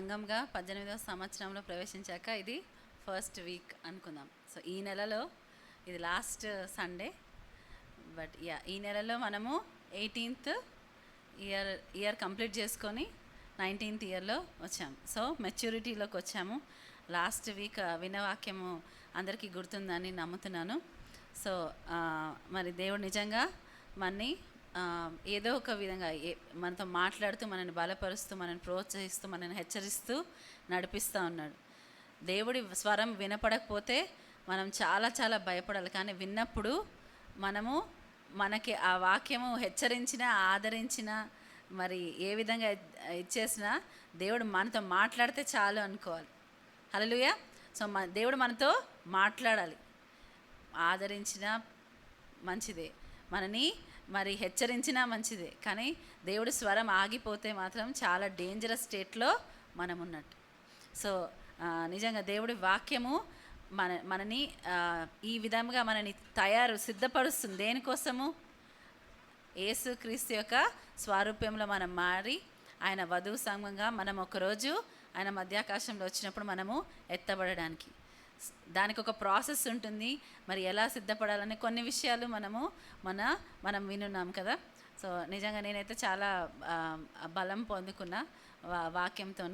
సంఘంగా 18వ సంవత్సరంలో ప్రవేశించాక ఇది ఫస్ట్ వీక్ అనుకుందాం. సో ఈ నెలలో ఇది లాస్ట్ సండే, బట్ ఈ నెలలో మనము 18th ఇయర్ కంప్లీట్ చేసుకొని 19th ఇయర్లో వచ్చాము. సో మెచ్యూరిటీలోకి వచ్చాము. లాస్ట్ వీక్ వినవాక్యము అందరికీ గుర్తుందని నమ్ముతున్నాను. సో మరి దేవుడు నిజంగా మనని ఏదో ఒక విధంగా మనతో మాట్లాడుతూ, మనని బలపరుస్తూ, మనని ప్రోత్సహిస్తూ, మనని హెచ్చరిస్తూ నడిపిస్తూ ఉన్నాడు. దేవుడి స్వరం వినపడకపోతే మనం చాలా చాలా భయపడాలి. కానీ విన్నప్పుడు మనకి ఆ వాక్యము హెచ్చరించిన, ఆదరించిన, మరి ఏ విధంగా ఇచ్చేసినా దేవుడు మనతో మాట్లాడితే చాలు అనుకోవాలి. హల్లెలూయా. సో దేవుడు మనతో మాట్లాడాలి. ఆదరించినా మంచిదే, మనని మరి హెచ్చరించినా మంచిదే. కానీ దేవుడి స్వరం ఆగిపోతే మాత్రం చాలా డేంజరస్ స్టేట్లో మనం ఉన్నట్టు. సో నిజంగా దేవుడి వాక్యము మనని ఈ విధంగా మనని సిద్ధపరుస్తుంది. దేనికోసము? యేసుక్రీస్తు యొక్క స్వారూప్యంలో మనం మారి ఆయన వధువు సంఘంగా మనం ఒకరోజు ఆయన మధ్యాకాశంలో వచ్చినప్పుడు మనము ఎత్తబడడానికి. దానికి ఒక ప్రాసెస్ ఉంటుంది. మరి ఎలా సిద్ధపడాలని కొన్ని విషయాలు మనం వినున్నాం కదా. సో నిజంగా నేనైతే చాలా బలం పొందుకున్న వాక్యంతో.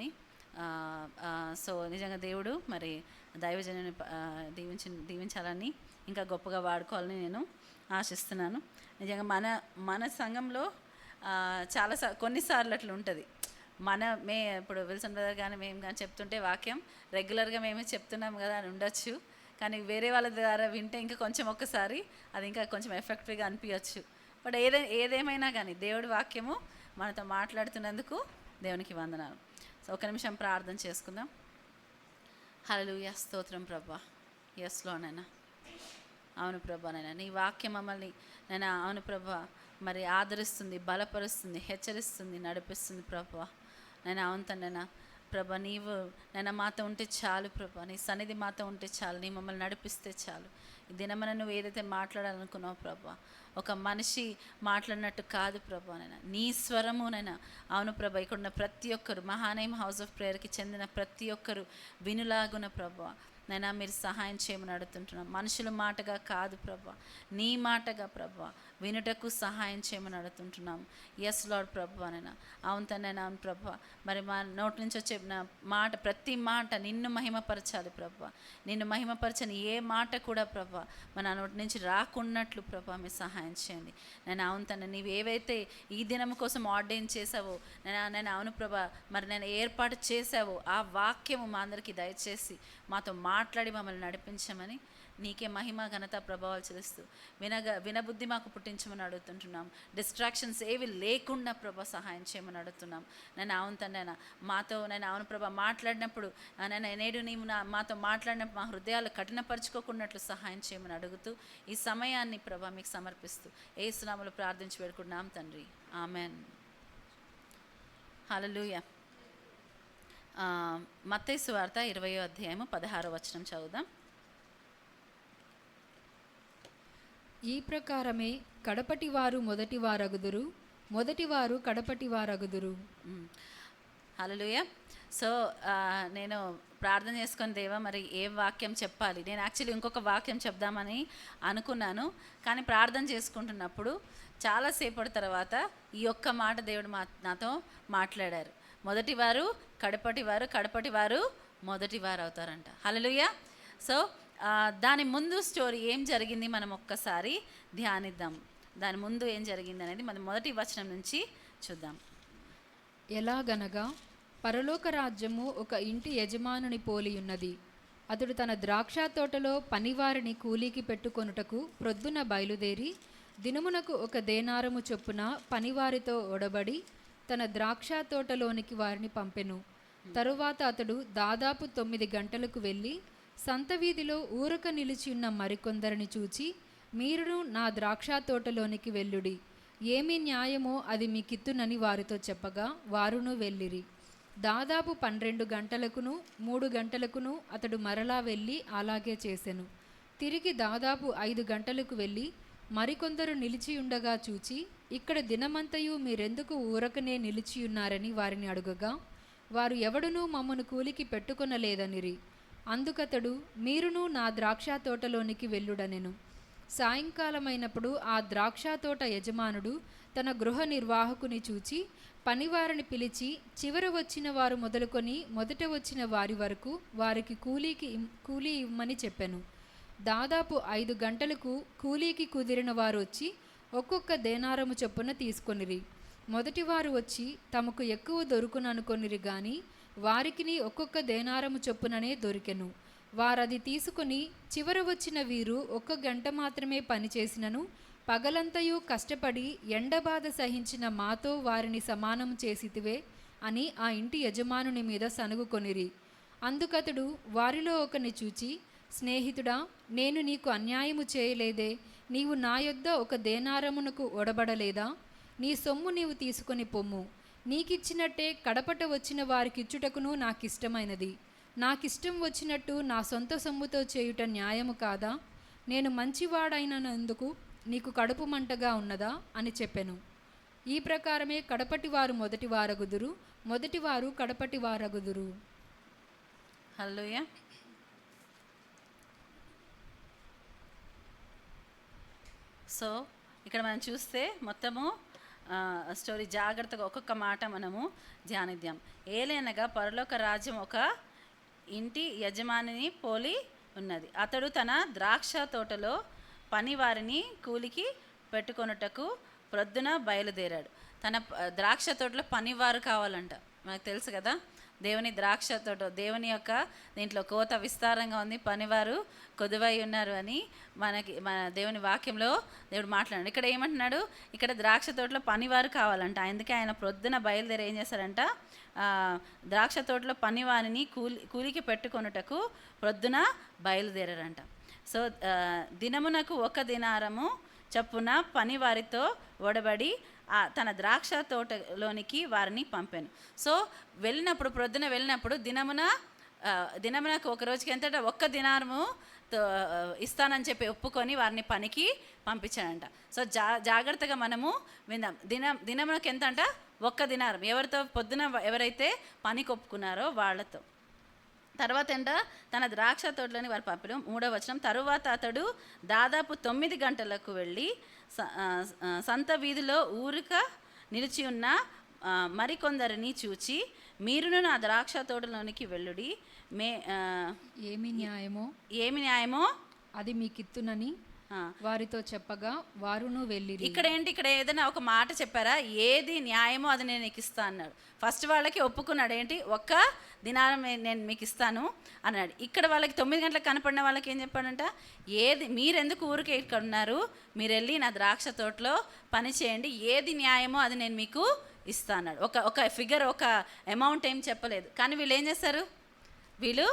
సో నిజంగా దేవుడు మరి దైవజనుని దీవించాలని, ఇంకా గొప్పగా వాడుకోవాలని నేను ఆశిస్తున్నాను. నిజంగా మన సంఘంలో కొన్నిసార్లు అట్లా ఉంటుంది. ఇప్పుడు విల్సన్ బ్రదర్ కానీ మేము కానీ చెప్తుంటే వాక్యం రెగ్యులర్గా మేమే చెప్తున్నాం కదా అని ఉండొచ్చు. కానీ వేరే వాళ్ళ ద్వారా వింటే ఇంకా కొంచెం ఒక్కసారి అది ఇంకా కొంచెం ఎఫెక్టివ్గా అనిపించవచ్చు. బట్ ఏదేమైనా కానీ దేవుడి వాక్యము మనతో మాట్లాడుతున్నందుకు దేవునికి వందనాలు. సో ఒక నిమిషం ప్రార్థన చేసుకుందాం. హల్లెలూయా. స్తోత్రం ప్రభా. ఎస్ లోనైనా అవును ప్రభా, నైనా నీ వాక్యం మమ్మల్ని నైనా అవును ప్రభా మరి ఆదరిస్తుంది, బలపరుస్తుంది, హెచ్చరిస్తుంది, నడిపిస్తుంది ప్రభా. నేను అవుతానైనా ప్రభా, నీవు నైనా మాతో ఉంటే చాలు ప్రభా. నీ సన్నిధి మాతో ఉంటే చాలు, నీ మమ్మల్ని నడిపిస్తే చాలు. ఈ దినమన నువ్వు ఏదైతే మాట్లాడాలనుకున్నావు ప్రభా, ఒక మనిషి మాట్లాడినట్టు కాదు ప్రభా. నైనా నీ స్వరమునైనా అవును ప్రభా, ఇక్కడున్న ప్రతి ఒక్కరు మహానేమ్ హౌస్ ఆఫ్ ప్రేయర్కి చెందిన ప్రతి ఒక్కరు వినులాగున ప్రభా నైనా మీరు సహాయం చేయమని అడుగుతుంటున్నాం. మనుషుల మాటగా కాదు ప్రభా, నీ మాటగా ప్రభా వినుటకు సహాయం చేయమని అడుగుతుంటున్నాం. ఎస్ లార్డ్ ప్రభా. నైనా అవును తనైనా అవును ప్రభా, మరి మా నోటి నుంచి వచ్చే మాట ప్రతి మాట నిన్ను మహిమపరచాలి ప్రభా. నిన్ను మహిమపరచని ఏ మాట కూడా ప్రభా మన నోటి నుంచి రాకున్నట్లు ప్రభా మీరు సహాయం చేయండి. నేను అవును తన నీవు ఏవైతే ఈ దినం కోసం ఆర్డైన్ చేసావో నేను అవును ప్రభా మరి నేను ఏర్పాటు చేసావో ఆ వాక్యము మా అందరికీ దయచేసి మాతో మాట్లాడి మమ్మల్ని నడిపించమని నీకే మహిమ ఘనత ప్రభావాలు చెల్లిస్తూ వినబుద్ధి మాకు పుట్టించమని అడుగుతుంటున్నాం. డిస్ట్రాక్షన్స్ ఏవి లేకుండా ప్రభా సహాయం చేయమని అడుగుతున్నాం. నేను అవును తండ్రి మాతో నేను అవును ప్రభా మాట్లాడినప్పుడు నేడు నీవు మాతో మాట్లాడినప్పుడు మా హృదయాలు కఠినపరచుకోకున్నట్లు సహాయం చేయమని అడుగుతూ ఈ సమయాన్ని ప్రభా మీకు సమర్పిస్తూ యేసు నామములో ప్రార్థించి వేడుకుంటున్నాం తండ్రి. ఆమెన్. హల్లెలూయా. మత్తయి సువార్త 20వ అధ్యాయము 16వ వచనం చదువుదాం. ఈ ప్రకారమే కడపటివారు మొదటివారగుదురు, మొదటివారు కడపటివారగుదురు. హల్లెలూయా. సో నేను ప్రార్థన చేసుకొని దేవా మరి ఏ వాక్యం చెప్పాలి, నేను యాక్చువల్లీ ఇంకొక వాక్యం చెప్దామని అనుకున్నాను. కానీ ప్రార్థన చేసుకుంటున్నప్పుడు చాలాసేపటి తర్వాత ఈ ఒక్క మాట దేవుడు నాతో మాట్లాడారు. మొదటివారు కడపటివారు, కడపటివారు మొదటివారు అవుతారంట. హల్లెలూయా. సో దాని ముందు స్టోరీ ఏం జరిగింది మనం ఒక్కసారి ధ్యానిద్దాం. దాని ముందు ఏం జరిగింది అనేది మనం మొదటి వచనం నుంచి చూద్దాం. ఎలాగనగా పరలోక రాజ్యము ఒక ఇంటి యజమానుని పోలి ఉన్నది. అతడు తన ద్రాక్ష తోటలో పనివారిని కూలీకి పెట్టుకొనుటకు ప్రొద్దున బయలుదేరి దినమునకు ఒక దేనారము చొప్పున పనివారితో ఒడబడి తన ద్రాక్ష తోటలోనికి వారిని పంపెను. తరువాత అతడు దాదాపు 9 గంటలకు వెళ్ళి సంత వీధిలో ఊరక నిలిచి ఉన్న మరికొందరిని చూచి, మీరును నా ద్రాక్ష తోటలోనికి వెళ్ళుడి, ఏమి న్యాయమో అది మీకిత్తునని వారితో చెప్పగా వారును వెళ్ళిరి. దాదాపు 12 గంటలకును 3 గంటలకును అతడు మరలా వెళ్ళి అలాగే చేసెను. తిరిగి దాదాపు 5 గంటలకు వెళ్ళి మరికొందరు నిలిచియుండగా చూచి, ఇక్కడ దినమంతయు మీరెందుకు ఊరకనే నిలిచియున్నారని వారిని అడుగగా, వారు ఎవడునూ మమ్మను కూలికి పెట్టుకొనలేదనిరి. అందుకతడు, మీరును నా ద్రాక్ష తోటలోనికి వెళ్ళుడనెను. సాయంకాలమైనప్పుడు ఆ ద్రాక్ష తోట యజమానుడు తన గృహ నిర్వాహకుని చూచి పనివారిని పిలిచి, చివర వచ్చిన వారు మొదలుకొని మొదట వచ్చిన వారి వరకు వారికి కూలీ ఇమ్మని చెప్పెను. దాదాపు 5 గంటలకు కూలీకి కుదిరిన వారు వచ్చి ఒక్కొక్క దేనారము చొప్పున తీసుకొనిరి. మొదటివారు వచ్చి తమకు ఎక్కువ దొరుకుననుకొనిరి గాని వారికిని ఒక్కొక్క దేనారము చొప్పుననే దొరికెను. వారది తీసుకుని, చివర వచ్చిన వీరు 1 గంట మాత్రమే పనిచేసినను పగలంతయు కష్టపడి ఎండబాధ సహించిన మాతో వారిని సమానం చేసితివే అని ఆ ఇంటి యజమానుని మీద సనుగుకొనిరి. అందుకతడు వారిలో ఒకని చూచి, స్నేహితుడా, నేను నీకు అన్యాయము చేయలేదే. నీవు నా యొద్ద 1 దేనారమునకు ఒడబడలేదా? నీ సొమ్ము నీవు తీసుకొని పొమ్ము. నీకిచ్చినట్టే కడపట వచ్చిన వారికిచ్చుటకును నాకిష్టమైనది. నాకిష్టం వచ్చినట్టు నా సొంత సొమ్ముతో చేయుట న్యాయము కాదా? నేను మంచివాడైనందుకు నీకు కడుపు మంటగా ఉన్నదా అని చెప్పెను. ఈ ప్రకారమే కడపటి వారు మొదటి వారగుదురు, మొదటి వారు కడపటి వారగుదురు. హల్లెలూయా. సో ఇక్కడ మనం చూస్తే మొత్తము స్టోరీ జాగ్రత్తగా ఒక్కొక్క మాట మనము ధ్యానిద్దాం. ఏలైనగా పరలోక రాజ్యం ఒక ఇంటి యజమానిని పోలి ఉన్నది. అతడు తన ద్రాక్ష తోటలో పనివారిని కూలికి పెట్టుకొనుటకు ప్రొద్దున బయలుదేరాడు. తన ద్రాక్ష తోటలో పనివారు కావాలంట. మనకు తెలుసు కదా, దేవుని ద్రాక్ష తోట, దేవుని యొక్క దీంట్లో కోత విస్తారంగా ఉంది, పనివారు కొదువై ఉన్నారు అని మన దేవుని వాక్యంలో దేవుడు మాట్లాడాడు. ఇక్కడ ఏమంటున్నాడు, ఇక్కడ ద్రాక్ష తోటలో పనివారు కావాలంట. అందుకే ఆయన ప్రొద్దున బయలుదేరి ఏం చేశారంట, ద్రాక్ష తోటలో పనివారిని కూలికి పెట్టుకొనుటకు ప్రొద్దున బయలుదేరారంట. సో దినమునకు 1 దినారము చొప్పున పనివారితో ఒడబడి తన ద్రాక్ష తోటలోనికి వారిని పంపాను. సో వెళ్ళినప్పుడు ప్రొద్దున వెళ్ళినప్పుడు దినమునకు ఒక రోజుకి ఎంత, 1 దినారము ఇస్తానని చెప్పి ఒప్పుకొని వారిని పనికి పంపించాడంట. సో జాగ్రత్తగా మనము విందాం. దినమునకు ఎంత అంట, 1 దినారం. ఎవరితో? పొద్దున ఎవరైతే పనికి ఒప్పుకున్నారో వాళ్ళతో. తర్వాత ఏంట, తన ద్రాక్ష తోటలోని వారు పంపడం. 3వ వచనం, తరువాత అతడు దాదాపు 9 గంటలకు వెళ్ళి సంత వీధిలో ఊరిక నిలిచి ఉన్న మరికొందరిని చూచి, మీరును నా ద్రాక్ష తోటలోనికి వెళ్ళుడి, ఏమి న్యాయమో అది మీకిత్తునని వారితో చెప్పగా వారును వెళ్ళిరి. ఇక్కడ ఏదైనా ఒక మాట చెప్పారా? ఏది న్యాయమో అది నేను నీకు ఇస్తాను అన్నాడు. ఫస్ట్ వాళ్ళకి ఒప్పుకున్నాడు, ఏంటి, 1 దినారం నేను మీకు ఇస్తాను అన్నాడు. ఇక్కడ వాళ్ళకి 9 గంటలకు కనపడిన వాళ్ళకి ఏం చెప్పాడంట, మీరెందుకు ఊరికే ఇక్కడ ఉన్నారు, మీరు వెళ్ళి నా ద్రాక్ష తోటలో పని చేయండి, ఏది న్యాయమో అది నేను మీకు ఇస్తా అన్నాడు. ఒక ఫిగర్, ఒక అమౌంట్ ఏం చెప్పలేదు. కానీ వీళ్ళు ఏం చేస్తారు, వీళ్ళు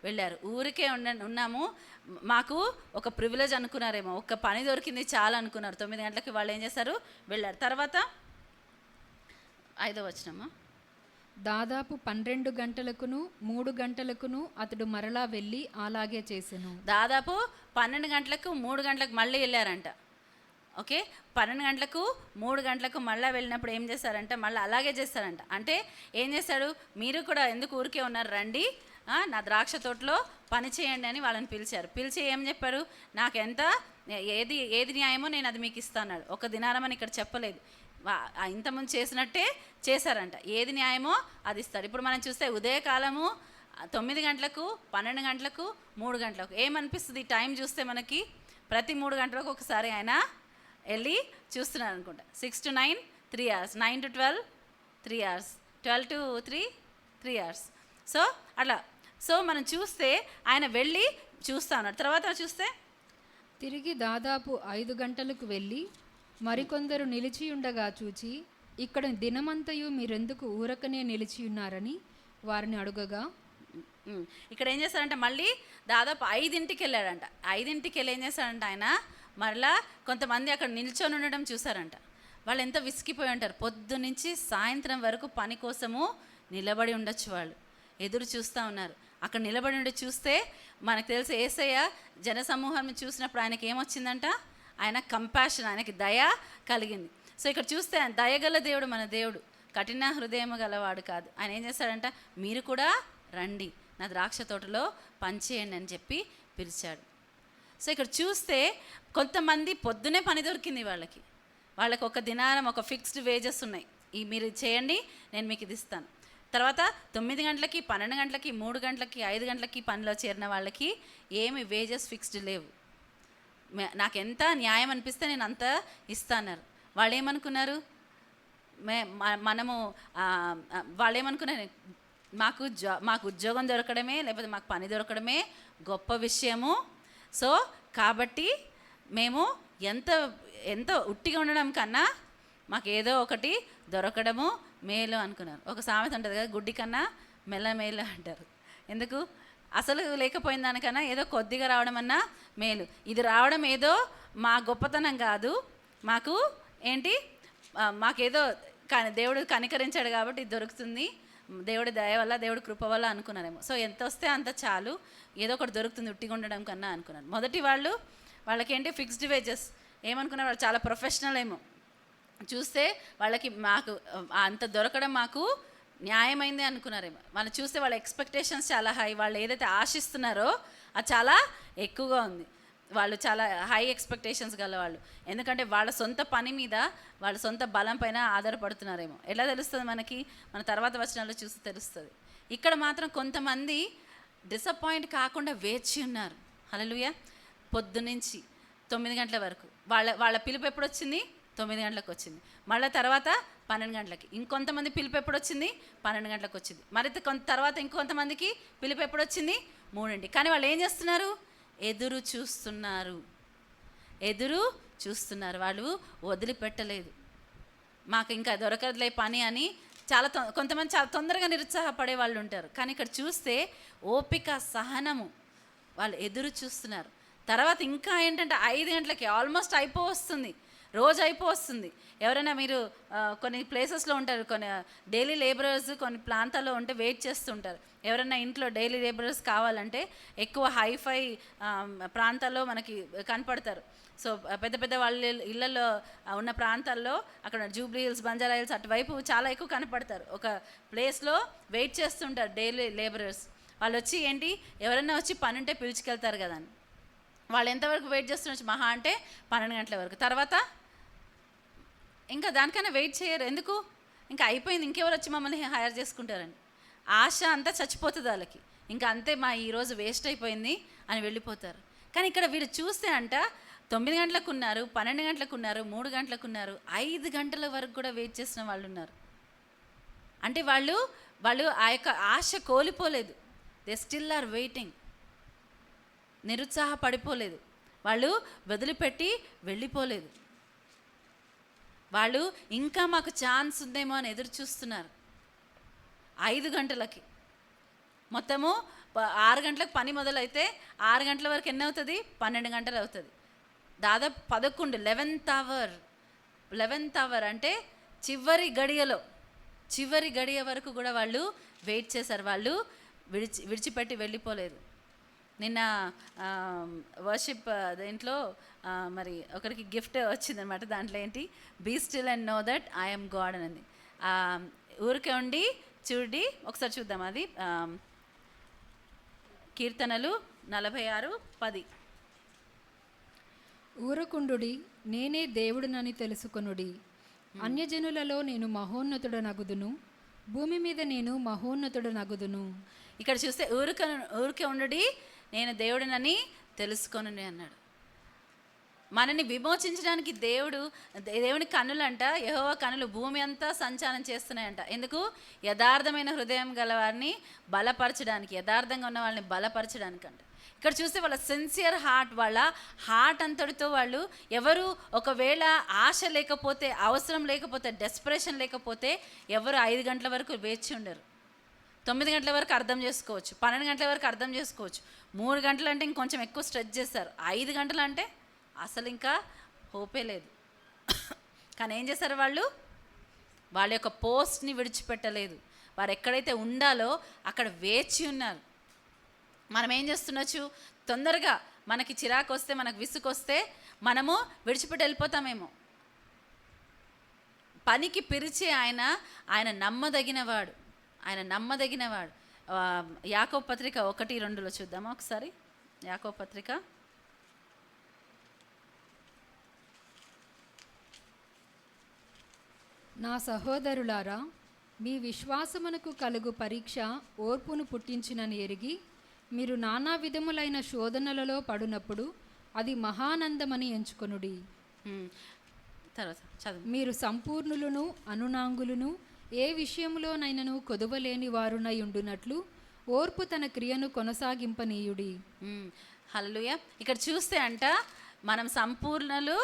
వెళ్ళారు. ఊరికే ఉన్నాము, మాకు ఒక ప్రివిలేజ్ అనుకున్నారేమో, ఒక పని దొరికింది చాలా అనుకున్నారు. 9 గంటలకి వాళ్ళు ఏం చేస్తారు, వెళ్ళారు. తర్వాత 5వ వచనమా, దాదాపు 12 గంటలకును 3 గంటలకును అతడు మరలా వెళ్ళి అలాగే చేసెను. దాదాపు 12 గంటలకు 3 గంటలకు మళ్ళీ వెళ్ళారంట. ఓకే, 12 గంటలకు 3 గంటలకు మళ్ళీ వెళ్ళినప్పుడు ఏం చేస్తారంట, మళ్ళీ అలాగే చేస్తారంట. అంటే ఏం చేస్తాడు, మీరు కూడా ఎందుకు ఊరికే ఉన్నారు, రండి నా ద్రాక్ష తోటలో పని చేయండి అని వాళ్ళని పిలిచి ఏం చెప్పారు, నాకు ఎంత ఏది న్యాయమో నేను అది మీకు ఇస్తాను. 1 దినారం అని ఇక్కడ చెప్పలేదు, ఇంతకుముందు చేసినట్టే చేశారంట. ఏది న్యాయమో అది ఇస్తాడు. ఇప్పుడు మనం చూస్తే ఉదయకాలము 9 గంటలకు, 12 గంటలకు, 3 గంటలకు ఏమనిపిస్తుంది, టైం చూస్తే మనకి ప్రతి 3 గంటలకు ఒకసారి ఆయన వెళ్ళి చూస్తున్నారు అనుకుంటా. 6 to 9 3 hours, 9 to 12 3 hours, 12 to 3 3 hours. So అట్లా మనం చూస్తే ఆయన వెళ్ళి చూస్తా ఉన్నాడు. తర్వాత చూస్తే తిరిగి దాదాపు 5 గంటలకు వెళ్ళి మరికొందరు నిలిచి ఉండగా చూచి, ఇక్కడ దినమంతయు మీరెందుకు ఊరకనే నిలిచి ఉన్నారని వారిని అడుగగా, ఇక్కడ ఏం చేస్తారంటే మళ్ళీ దాదాపు 5ంటికి వెళ్ళాడంట. 5ంటికి వెళ్ళి ఏం చేస్తాడంట ఆయన, మరలా కొంతమంది అక్కడ నిల్చొని ఉండడం చూసారంట. వాళ్ళు ఎంత విసిగిపోయి ఉంటారు, పొద్దు నుంచి సాయంత్రం వరకు పని కోసము నిలబడి ఉండొచ్చు, వాళ్ళు ఎదురు చూస్తూ ఉన్నారు. అక్కడ నిలబడి ఉండి చూస్తే మనకు తెలిసి యేసయ్య జనసమూహం చూసినప్పుడు ఆయనకి ఏమొచ్చిందంట, ఆయన కంపాషన్, ఆయనకి దయ కలిగింది. సో ఇక్కడ చూస్తే దయగల దేవుడు మన దేవుడు, కఠిన హృదయం గలవాడు కాదు. ఆయన ఏం చేస్తాడంట, మీరు కూడా రండి నా ద్రాక్ష తోటలో పనిచేయండి అని చెప్పి పిలిచాడు. సో ఇక్కడ చూస్తే కొంతమంది పొద్దునే పని దొరికింది వాళ్ళకి ఒక దినారం ఒక ఫిక్స్డ్ వేజెస్ ఉన్నాయి, ఈ మీరు చేయండి నేను మీకు ఇది ఇస్తాను. తర్వాత 9 గంటలకి 12 గంటలకి 3 గంటలకి 5 గంటలకి పనిలో చేరిన వాళ్ళకి ఏమి వేజెస్ ఫిక్స్డ్ లేవు. నాకు ఎంత న్యాయం అనిపిస్తే నేను అంత ఇస్తాన్నారు. వాళ్ళు ఏమనుకున్నారు, వాళ్ళు ఏమనుకున్నారు, మాకు ఉద్యోగం దొరకడమే లేకపోతే మాకు పని దొరకడమే గొప్ప విషయము. సో కాబట్టి మేము ఎంత ఉట్టిగా ఉండడం కన్నా మాకు ఏదో ఒకటి దొరకడము మేలు అనుకున్నారు. ఒక సామెత ఉంటుంది కదా, గుడ్డి కన్నా మెల్ల మేలు అంటారు. ఎందుకు, అసలు లేకపోయిన దానికన్నా ఏదో కొద్దిగా రావడం అన్నా మేలు. ఇది రావడం ఏదో మా గొప్పతనం కాదు, మాకు ఏంటి, మాకేదో దేవుడు కనికరించాడు కాబట్టి ఇది దొరుకుతుంది, దేవుడి దయ వల్ల దేవుడి కృప వల్ల అనుకున్నారేమో. సో ఎంత వస్తే అంత చాలు, ఏదో ఒకటి దొరుకుతుంది ఉట్టిగా ఉండడం కన్నా అనుకున్నారు. మొదటి వాళ్ళకేంటి ఫిక్స్డ్ వేజెస్ ఏమనుకున్నారు, వాళ్ళు చాలా ప్రొఫెషనల్ ఏమో. చూస్తే మాకు అంత దొరకడం మాకు న్యాయమైంది అనుకున్నారేమో. వాళ్ళు చూస్తే వాళ్ళ ఎక్స్పెక్టేషన్స్ చాలా హై, వాళ్ళు ఏదైతే ఆశిస్తున్నారో అది చాలా ఎక్కువగా ఉంది. వాళ్ళు చాలా హై ఎక్స్పెక్టేషన్స్ గలవాళ్ళు, ఎందుకంటే వాళ్ళ సొంత పని మీద వాళ్ళ సొంత బలం పైన ఆధారపడుతున్నారేమో. ఎలా తెలుస్తుంది మనకి, మన తర్వాత వచనాల్లో చూసి తెలుస్తుంది. ఇక్కడ మాత్రం కొంతమంది డిసప్పాయింట్ కాకుండా వేచి ఉన్నారు. హల్లెలూయా. పొద్దునుంచి 9 గంటల వరకు వాళ్ళ పిలుపు ఎప్పుడు వచ్చింది, 9 గంటలకు వచ్చింది. మళ్ళీ తర్వాత 12 గంటలకి. ఇంకొంతమంది పిలుపు ఎప్పుడు వచ్చింది, 12 గంటలకు వచ్చింది. మరి తర్వాత ఇంకొంతమందికి పిలుపు ఎప్పుడు వచ్చింది, 3. కానీ వాళ్ళు ఏం చేస్తున్నారు, ఎదురు చూస్తున్నారు. వాళ్ళు వదిలిపెట్టలేదు, మాకు ఇంకా దొరకదులే పని అని. కొంతమంది చాలా తొందరగా నిరుత్సాహపడే వాళ్ళు ఉంటారు. కానీ ఇక్కడ చూస్తే ఓపిక, సహనము, వాళ్ళు ఎదురు చూస్తున్నారు. తర్వాత ఇంకా ఏంటంటే 5 గంటలకి ఆల్మోస్ట్ అయిపోవస్తుంది, రోజు అయిపోవస్తుంది. ఎవరైనా మీరు కొన్ని ప్లేసెస్లో ఉంటారు, కొన్ని డైలీ లేబరర్స్ కొన్ని ప్రాంతాల్లో ఉంటే వెయిట్ చేస్తుంటారు. ఎవరైనా ఇంట్లో డైలీ లేబరర్స్ కావాలంటే ఎక్కువ హైఫై ప్రాంతాల్లో మనకి కనపడతారు. సో పెద్ద పెద్ద వాళ్ళ ఇళ్ళల్లో ఉన్న ప్రాంతాల్లో, అక్కడ జూబ్లీ హిల్స్, బంజారా హిల్స్ అటువైపు చాలా ఎక్కువ కనపడతారు. ఒక ప్లేస్లో వెయిట్ చేస్తుంటారు డైలీ లేబరర్స్. వాళ్ళు వచ్చి ఏంటి, ఎవరైనా వచ్చి పని ఉంటే పిలుచుకెళ్తారు కదా అని. వాళ్ళు ఎంతవరకు వెయిట్ చేస్తున్నారు, మహా అంటే 12 గంటల వరకు. తర్వాత ఇంకా దానికైనా వెయిట్ చేయరు. ఎందుకు, ఇంకా అయిపోయింది, ఇంకెవరు వచ్చి మమ్మల్ని హైర్ చేసుకుంటారని ఆశ అంతా చచ్చిపోతుంది వాళ్ళకి. ఇంకా అంతే, ఈరోజు వేస్ట్ అయిపోయింది అని వెళ్ళిపోతారు. కానీ ఇక్కడ వీరు చూస్తే 9 గంటలకు ఉన్నారు, 12 గంటలకు ఉన్నారు, 3 గంటలకు ఉన్నారు, 5 గంటల వరకు కూడా వెయిట్ చేసిన వాళ్ళు ఉన్నారు. అంటే వాళ్ళు ఆ యొక్క ఆశ కోల్పోలేదు. They still are waiting. నిరుత్సాహపడిపోలేదు, వాళ్ళు వదిలిపెట్టి వెళ్ళిపోలేదు. వాళ్ళు ఇంకా మాకు ఛాన్స్ ఉందేమో అని ఎదురు చూస్తున్నారు. 5 గంటలకి మొత్తము 6 గంటలకు పని మొదలైతే 6 గంటల వరకు ఎన్ని అవుతుంది, 12 గంటలు అవుతుంది. దాదాపు 11 11th అవర్ అంటే చివరి గడియ వరకు కూడా వాళ్ళు వెయిట్ చేశారు. వాళ్ళు విడిచిపెట్టి వెళ్ళిపోలేదు. నిన్న వర్షిప్ దేంట్లో మరి ఒకరికి గిఫ్ట్ వచ్చిందనమాట. దాంట్లో ఏంటి, be still and know that I'm God అని. ఊరికే ఉండి చూడి, ఒకసారి చూద్దాం. అది కీర్తనలు 46:10. ఊరకుండుడి, నేనే దేవుడునని తెలుసుకొనుడి. అన్యజనులలో నేను మహోన్నతుడనగుదును, భూమి మీద నేను మహోన్నతుడనగుదును. ఇక్కడ చూస్తే ఊరికే ఉండుడి, నేను దేవుడినని తెలుసుకొనుడి అన్నాడు. మనని విమోచించడానికి దేవుని కన్నులంట, యెహోవా కన్నులు భూమి అంతా సంచారం చేస్తున్నాయంట. ఎందుకు, యథార్థమైన హృదయం గల వారిని బలపరచడానికి, యథార్థంగా ఉన్న వాళ్ళని బలపరచడానికి అంట. ఇక్కడ చూస్తే వాళ్ళ సిన్సియర్ హార్ట్, వాళ్ళ హార్ట్ అంతటితో వాళ్ళు, ఎవరు ఒకవేళ ఆశ లేకపోతే, అవసరం లేకపోతే, డెస్పరేషన్ లేకపోతే ఎవరు 5 గంటల వరకు వేచి ఉండరు. 9 గంటల వరకు అర్థం చేసుకోవచ్చు, 12 గంటల వరకు అర్థం చేసుకోవచ్చు, 3 గంటలు అంటే ఇంకొంచెం ఎక్కువ స్ట్రెచ్ చేస్తారు. 5 గంటలు అంటే అసలు ఇంకా హోపే లేదు. కానీ ఏం చేశారు, వాళ్ళ యొక్క పోస్ట్ని విడిచిపెట్టలేదు. వారు ఎక్కడైతే ఉండాలో అక్కడ వేచి ఉన్నారు. మనం ఏం చేస్తుండొచ్చు, తొందరగా మనకి చిరాకు వస్తే, మనకు విసుకొస్తే మనము విడిచిపెట్టి వెళ్ళిపోతామేమో. పనికి పిలిచే ఆయన నమ్మదగినవాడు, ఆయన నమ్మదగినవాడు. యాకోబు పత్రిక 1:2 చూద్దామా ఒకసారి. యాకోబు పత్రిక నా సహోదరులారా, మీ విశ్వాసమునకు కలుగు పరీక్ష ఓర్పును పుట్టించినని ఎరిగి మీరు నానా విధములైన శోధనలలో పడునప్పుడు అది మహానందమని ఎంచుకొనుడి. తర్వాత చదువు. మీరు సంపూర్ణులను అనునాంగులను ఏ విషయంలోనైనను కొదవలేని వారునై ఉండునట్లు ఓర్పు తన క్రియను కొనసాగింపనీయుడి. హల్లెలూయా. ఇక్కడ చూస్తే మనం సంపూర్ణలు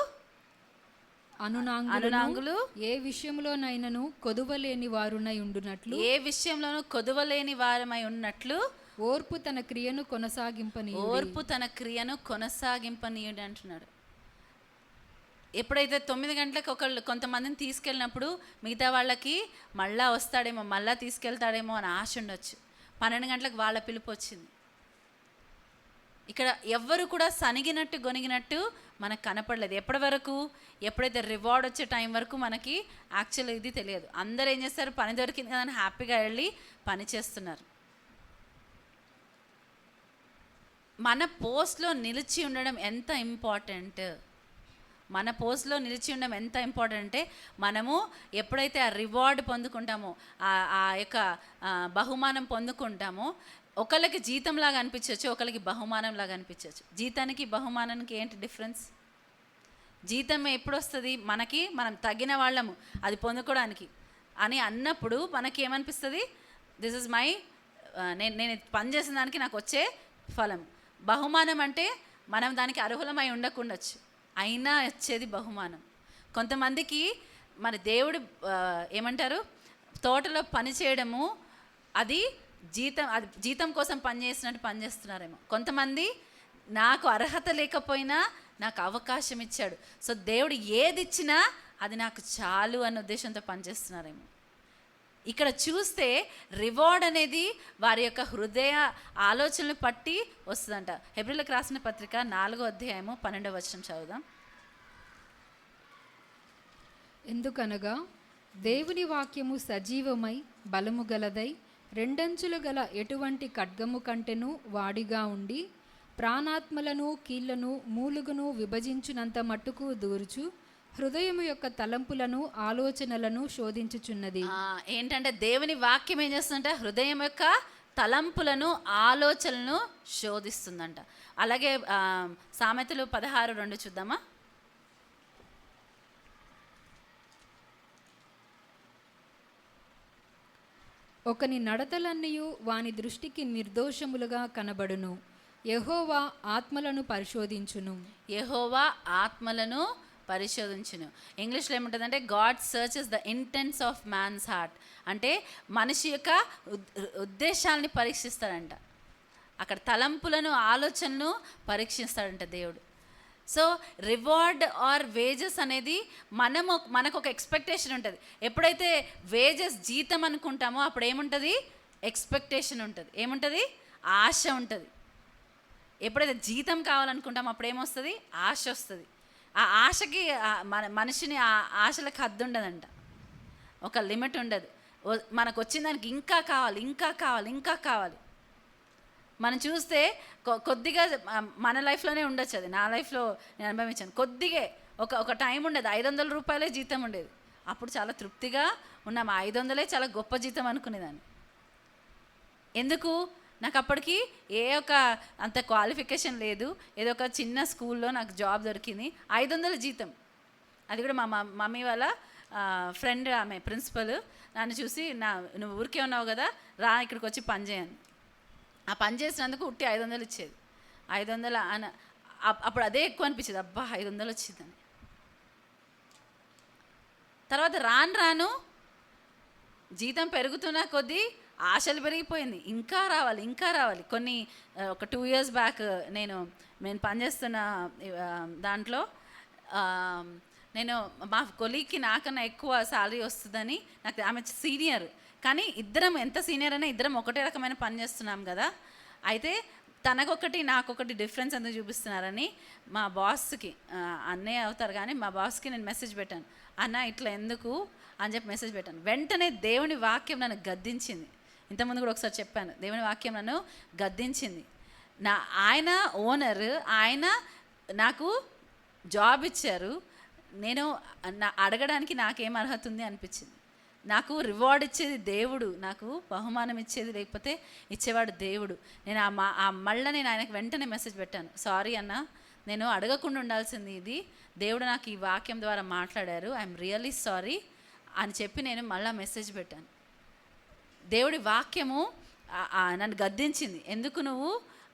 అనునాంగులు ఏ విషయంలోనైనను కొదువలేని వారునై ఉండునట్లు, ఏ విషయంలోనూ కొదువలేని వారమై ఉన్నట్లు ఓర్పు తన క్రియను కొనసాగింపనీయుడి. ఓర్పు తన క్రియను కొనసాగింపనీయుడి అంటున్నాడు. ఎప్పుడైతే 9 గంటలకు కొంతమందిని తీసుకెళ్ళినప్పుడు మిగతా వాళ్ళకి మళ్ళా వస్తాడేమో, మళ్ళా తీసుకెళ్తాడేమో అని ఆశ ఉండొచ్చు. 12 గంటలకు వాళ్ళ పిలుపు వచ్చింది. ఇక్కడ ఎవ్వరు కూడా సనిగినట్టు గొనిగినట్టు మనకు కనపడలేదు. ఎప్పటి వరకు? ఎప్పుడైతే రివార్డ్ వచ్చే టైం వరకు మనకి యాక్చువల్ ఇది తెలియదు. అందరూ ఏం చేస్తారు? పని దొరికింది కదా అని హ్యాపీగా వెళ్ళి పని చేస్తున్నారు. మన పోస్ట్లో నిలిచి ఉండడం ఎంత ఇంపార్టెంట్, మన పోస్ట్లో నిలిచి ఉండడం ఎంత ఇంపార్టెంట్ అంటే, మనము ఎప్పుడైతే ఆ రివార్డ్ పొందుకుంటామో, ఆ యొక్క బహుమానం పొందుకుంటామో, ఒకళ్ళకి జీతంలాగా అనిపించవచ్చు, ఒకళ్ళకి బహుమానంలాగా అనిపించవచ్చు. జీతానికి బహుమానానికి ఏంటి డిఫరెన్స్? జీతం ఎప్పుడు వస్తుంది? మనం తగిన వాళ్ళము అది పొందుకోవడానికి అని అన్నప్పుడు మనకి ఏమనిపిస్తుంది? దిస్ ఇస్ మై, నేను పని చేసిన దానికి నాకు వచ్చే ఫలం. బహుమానం అంటే మనం దానికి అర్హులమై ఉండకుండొచ్చు, అయినా వచ్చేది బహుమానం. కొంతమందికి మరి దేవుడు ఏమంటారు, తోటలో పని చేయడము అది జీతం కోసం పనిచేసినట్టు పనిచేస్తున్నారేమో. కొంతమంది నాకు అర్హత లేకపోయినా నాకు అవకాశం ఇచ్చాడు, సో దేవుడు ఏది ఇచ్చినా అది నాకు చాలు అన్న ఉద్దేశంతో పనిచేస్తున్నారేమో. ఇక్కడ చూస్తే రివార్డ్ అనేది వారి యొక్క హృదయ ఆలోచనలు పట్టి వస్తుందంట. హెబ్రీయులకు రాసిన పత్రిక 4వ అధ్యాయము 12వ వచనం చదువుదాం. ఎందుకనగా దేవుని వాక్యము సజీవమై బలము గలదై రెండంచులు గల ఎటువంటి ఖడ్గము కంటెను వాడిగా ఉండి ప్రాణాత్మలను కీళ్లను మూలుగును విభజించునంత మట్టుకు దూర్చు హృదయము యొక్క తలంపులను ఆలోచనలను శోధించుచున్నది. ఏంటంటే దేవుని వాక్యం ఏం చేస్తుందంట? హృదయం యొక్క తలంపులను ఆలోచనలను శోధిస్తుందంట. అలాగే సామెతలు 16:2 చూద్దామా. ఒకని నడతలన్నయు వాని దృష్టికి నిర్దోషములుగా కనబడును, యెహోవా ఆత్మలను పరిశోధించును. యెహోవా ఆత్మలను పరిశోధించును. ఇంగ్లీష్లో ఏముంటుందంటే God searches the intents of man's heart. అంటే మనిషి యొక్క ఉద్దేశాలని పరీక్షిస్తాడంట. అక్కడ తలంపులను ఆలోచనను పరీక్షిస్తాడంట దేవుడు. సో రివార్డ్ ఆర్ వేజెస్ అనేది మనకు ఒక ఎక్స్పెక్టేషన్ ఉంటుంది. ఎప్పుడైతే వేజెస్ జీతం అనుకుంటామో అప్పుడు ఏముంటుంది? ఎక్స్పెక్టేషన్ ఉంటుంది. ఏముంటుంది? ఆశ ఉంటుంది. ఎప్పుడైతే జీతం కావాలనుకుంటామో అప్పుడు ఏమొస్తుంది? ఆశ వస్తుంది. ఆ ఆశకి మనిషిని ఆ ఆశలకు హద్దు ఉండదంట, ఒక లిమిట్ ఉండదు. మనకు వచ్చిన దానికి ఇంకా కావాలి, ఇంకా కావాలి, ఇంకా కావాలి. మనం చూస్తే కొద్దిగా మన లైఫ్లోనే ఉండొచ్చు, అది నా లైఫ్లో నేను అనుభవించాను. కొద్దిగా ఒక టైం ఉండేది, 500 రూపాయలే జీతం ఉండేది. అప్పుడు చాలా తృప్తిగా ఉన్నాం. 500 చాలా గొప్ప జీతం అనుకునేదాన్ని. ఎందుకు? నాకు అప్పటికి అంత క్వాలిఫికేషన్ లేదు. ఏదో ఒక చిన్న స్కూల్లో నాకు జాబ్ దొరికింది, 500 జీతం. అది కూడా మా మమ్మీ వాళ్ళ ఫ్రెండ్, ఆమె ప్రిన్సిపల్ నన్ను చూసి, నువ్వు ఊరికే ఉన్నావు కదా, రా ఇక్కడికి వచ్చి పని చేయను. ఆ పని చేసినందుకు ఉట్టి 500 ఇచ్చేది. 500 అప్పుడు అదే ఎక్కువ అనిపించేది. అబ్బా 500 వచ్చిందని. తర్వాత రాను జీతం పెరుగుతున్న కొద్దీ ఆశలు పెరిగిపోయింది. ఇంకా రావాలి, ఇంకా రావాలి. ఒక 2 years బ్యాక్ నేను పనిచేస్తున్న దాంట్లో నేను మా కొలీగ్కి నాకన్నా ఎక్కువ శాలరీ వస్తుందని, నాకు ఆమె సీనియర్, కానీ ఇద్దరం ఎంత సీనియర్ అయినా ఇద్దరం ఒకటే రకమైన పని చేస్తున్నాం కదా. అయితే తనకొకటి నాకొకటి డిఫరెన్స్ ఎందుకు చూపిస్తున్నారని మా బాస్కి, అన్నయ్య అవుతారు కానీ మా బాస్కి నేను మెసేజ్ పెట్టాను, అన్న ఇట్లా ఎందుకు అని చెప్పి మెసేజ్ పెట్టాను. వెంటనే దేవుని వాక్యం నన్ను గద్దించింది. ఇంతకుముందు కూడా ఒకసారి చెప్పాను, దేవుని వాక్యం నన్ను గద్దించింది. ఆయన ఓనర్, ఆయన నాకు జాబ్ ఇచ్చారు, నేను అడగడానికి నాకేం అర్హత ఉంది అనిపించింది. నాకు రివార్డ్ ఇచ్చేది దేవుడు, నాకు బహుమానం ఇచ్చేది లేకపోతే ఇచ్చేవాడు దేవుడు. నేను మళ్ళీ నేను ఆయనకు వెంటనే మెసేజ్ పెట్టాను, సారీ అన్న, నేను అడగకుండా ఉండాల్సింది ఇది, దేవుడు నాకు ఈ వాక్యం ద్వారా మాట్లాడారు, ఐఎమ్ రియల్లీ సారీ అని చెప్పి నేను మళ్ళీ మెసేజ్ పెట్టాను. దేవుడి వాక్యము నన్ను గద్దించింది, ఎందుకు నువ్వు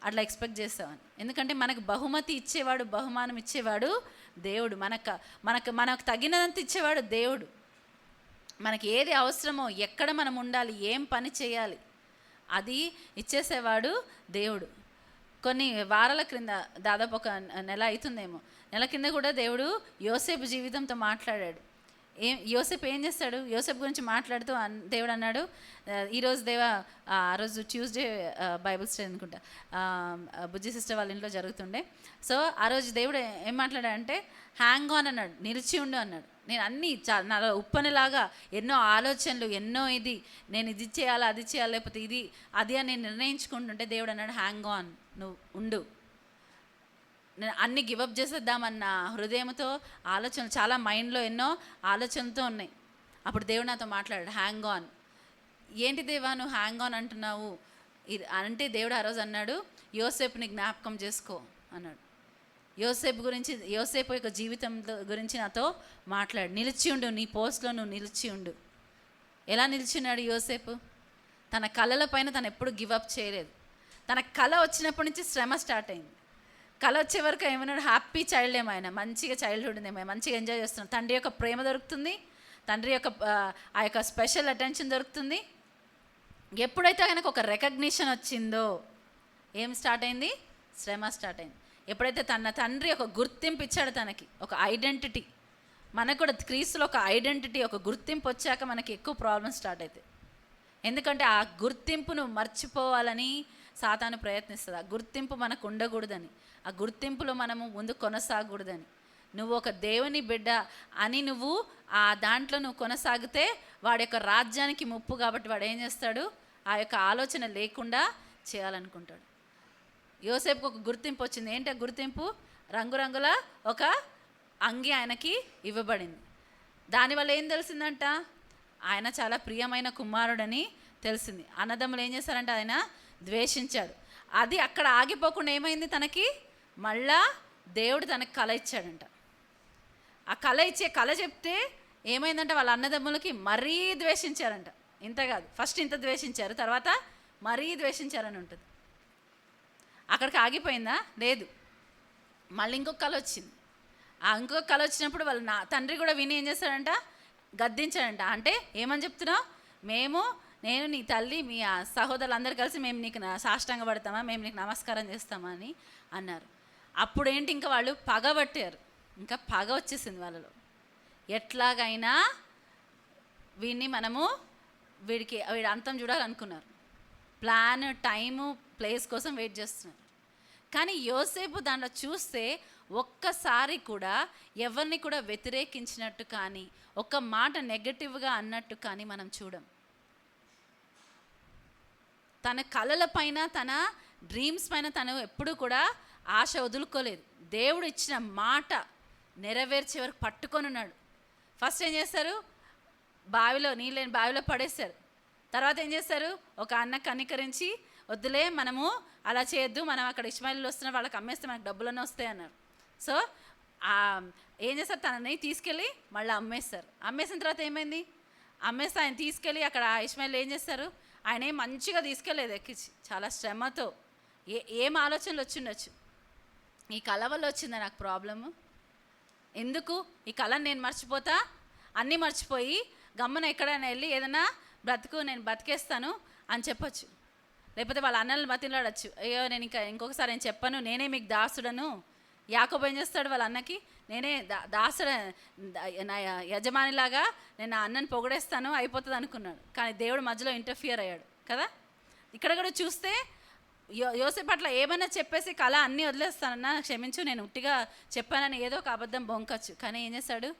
అట్లా ఎక్స్పెక్ట్ చేస్తావని. ఎందుకంటే మనకు బహుమతి ఇచ్చేవాడు, బహుమానం ఇచ్చేవాడు దేవుడు, మనకు తగినంత ఇచ్చేవాడు దేవుడు. మనకి ఏది అవసరమో, ఎక్కడ మనం ఉండాలి, ఏం పని చేయాలి, అది ఇచ్చేసేవాడు దేవుడు. కొన్ని వారాల క్రింద, దాదాపు ఒక నెల అవుతుందేమో, నెల కింద కూడా దేవుడు యోసేపు జీవితంతో మాట్లాడాడు. యోసేపు ఏం చేస్తాడు, యోసేపు గురించి మాట్లాడుతూ దేవుడు అన్నాడు, ఈరోజు ఆ రోజు ట్యూస్డే బైబుల్ స్టడీ అనుకుంటా, బుజ్జి సిస్టర్ వాళ్ళ ఇంట్లో జరుగుతుండే. సో ఆ రోజు దేవుడు ఏం మాట్లాడాడంటే, హ్యాంగ్ ఆన్ అన్నాడు, నిలిచి ఉండు అన్నాడు. నేను అన్నీ నాలో ఉప్పనిలాగా ఎన్నో ఆలోచనలు, ఎన్నో నేను ఇది చేయాలా, అది చేయాలి, లేకపోతే ఇది అది అని నేను నిర్ణయించుకుంటుంటే దేవుడు అన్నాడు, హ్యాంగ్ ఆన్, నువ్వు ఉండు. నేను అన్నీ గివప్ చేసేద్దామన్న హృదయంతో, ఆలోచనలు చాలా మైండ్లో ఎన్నో ఆలోచనలతో ఉన్నాయి. అప్పుడు దేవుడు నాతో మాట్లాడాడు, హ్యాంగ్ ఆన్. ఏంటి దేవా నువ్వు హ్యాంగ్ ఆన్ అంటున్నావు అంటే, దేవుడు ఆ రోజు అన్నాడు, యోసేపుని జ్ఞాపకం చేసుకో అన్నాడు. యోసేపు యొక్క జీవితం గురించి నాతో మాట్లాడు, నిలిచి ఉండు, నీ పోస్ట్లో నువ్వు నిలిచి ఉండు. ఎలా నిలిచిన్నాడు యోసేపు? తన కళల పైన తను ఎప్పుడు గివప్ చేయలేదు. తన కళ వచ్చినప్పటి నుంచి శ్రమ స్టార్ట్ అయింది. కళ వచ్చే వరకు ఏమన్నాడు, హ్యాపీ చైల్డ్ ఏమో, ఆయన మంచిగా చైల్డ్హుడ్ ఏమో, మంచిగా ఎంజాయ్ చేస్తున్నాడు. తండ్రి యొక్క ప్రేమ దొరుకుతుంది, తండ్రి యొక్క ఆ యొక్క స్పెషల్ అటెన్షన్ దొరుకుతుంది. ఎప్పుడైతే ఆయనకు ఒక రికగ్నిషన్ వచ్చిందో ఏం స్టార్ట్ అయింది? శ్రమ స్టార్ట్ అయింది. ఎప్పుడైతే తన తండ్రి ఒక గుర్తింపు ఇచ్చాడు, తనకి ఒక ఐడెంటిటీ, మనకు కూడా క్రీస్తులో ఒక ఐడెంటిటీ, ఒక గుర్తింపు వచ్చాక మనకి ఎక్కువ ప్రాబ్లమ్స్ స్టార్ట్ అవుతాయి. ఎందుకంటే ఆ గుర్తింపును మర్చిపోవాలని సాతాను ప్రయత్నిస్తుంది. ఆ గుర్తింపు మనకు ఉండకూడదని, ఆ గుర్తింపులో మనము ముందు కొనసాగకూడదని. నువ్వు ఒక దేవుని బిడ్డ అని నువ్వు ఆ దాంట్లో నువ్వు కొనసాగితే వాడి యొక్క రాజ్యానికి ముప్పు. కాబట్టి వాడు ఏం చేస్తాడు, ఆ యొక్క ఆలోచన లేకుండా చేయాలనుకుంటాడు. యోసేపుకు ఒక గుర్తింపు వచ్చింది. ఏంటి ఆ గుర్తింపు? రంగురంగుల ఒక అంగి ఆయనకి ఇవ్వబడింది. దానివల్ల ఏం తెలిసిందంట, ఆయన చాలా ప్రియమైన కుమారుడని తెలిసింది. అన్నదమ్ములు ఏం చేశారంటే ఆయన ద్వేషించాడు. అది అక్కడ ఆగిపోకుండా ఏమైంది, తనకి మళ్ళా దేవుడు తనకి కళ ఇచ్చాడంట. ఆ కళ చెప్తే ఏమైందంటే వాళ్ళ అన్నదమ్ములకి మరీ ద్వేషించారంట. ఇంత కాదు, ఫస్ట్ ఇంత ద్వేషించారు, తర్వాత మరీ ద్వేషించారని ఉంటుంది. అక్కడికి ఆగిపోయిందా? లేదు, మళ్ళీ ఇంకొక కళ వచ్చింది. ఆ ఇంకొక కళ వచ్చినప్పుడు వాళ్ళ తండ్రి కూడా విని ఏం చేస్తాడంట, గద్దించాడంట. అంటే ఏమని చెప్తున్నావు, నేను నీ తల్లి, మీ సహోదరులు అందరు కలిసి మేము నీకు సాష్టాంగ పడతామా, మేము నీకు నమస్కారం చేస్తామా అని అన్నారు. అప్పుడు ఏంటి, ఇంకా వాళ్ళు పగబట్టారు, ఇంకా పగ వచ్చేసింది వాళ్ళలో. ఎట్లాగైనా వీడి అంతం చూడాలనుకున్నారు. ప్లాన్, టైము, ప్లేస్ కోసం వెయిట్ చేస్తున్నారు. కానీ యోసేపు దాంట్లో చూస్తే ఒక్కసారి కూడా ఎవరిని కూడా వ్యతిరేకించినట్టు కానీ, ఒక్క మాట నెగటివ్గా అన్నట్టు కానీ మనం చూడం. తన కళల పైన, తన డ్రీమ్స్ పైన తను ఎప్పుడూ కూడా ఆశ వదులుకోలేదు. దేవుడు ఇచ్చిన మాట నెరవేర్చే వరకు పట్టుకొని ఉన్నాడు. ఫస్ట్ ఏం చేస్తారు, నీళ్ళని బావిలో పడేస్తారు. తర్వాత ఏం చేస్తారు, ఒక అన్న కనికరించి, వద్దులే మనము అలా చేయొద్దు, మనం అక్కడ ఇష్మాయిలు వస్తున్న వాళ్ళకి అమ్మేస్తే మనకు డబ్బులన్నీ వస్తాయి అన్నారు. సో ఏం చేస్తారు, తనని తీసుకెళ్ళి మళ్ళీ అమ్మేస్తారు. అమ్మేసిన తర్వాత ఏమైంది, అమ్మేస్తే ఆయన తీసుకెళ్ళి అక్కడ ఇష్మాయిలు ఏం చేస్తారు, ఆయన ఏం మంచిగా తీసుకెళ్ళలేదు, ఎక్కించి చాలా శ్రమతో. ఏం ఆలోచనలు వచ్చిండొచ్చు, ఈ కళ వల్ల వచ్చిందా నాకు ప్రాబ్లము, ఎందుకు ఈ కళను నేను మర్చిపోతా, అన్నీ మర్చిపోయి గమ్మున ఎక్కడైనా వెళ్ళి ఏదైనా నేను బతికేస్తాను అని చెప్పొచ్చు. లేకపోతే వాళ్ళ అన్నలను బతిలాడచ్చు, అయ్యో నేను ఇంకొకసారి నేను చెప్పను, నేనే మీకు దాసుడను. యాకోబు ఏం చేస్తాడు, వాళ్ళ అన్నకి నేనే దాసుడ నా యజమానిలాగా నేను నా అన్నని పొగడేస్తాను, అయిపోతుంది అనుకున్నాడు. కానీ దేవుడు మధ్యలో ఇంటర్ఫియర్ అయ్యాడు కదా. ఇక్కడ కూడా చూస్తే యోసేపు అట్లా ఏమైనా చెప్పేసి కళ అన్నీ వదిలేస్తానన్నా క్షమించు, నేను ఉట్టిగా చెప్పానని ఏదో ఒక అబద్ధం బొంకచ్చు. కానీ ఏం చేశాడు?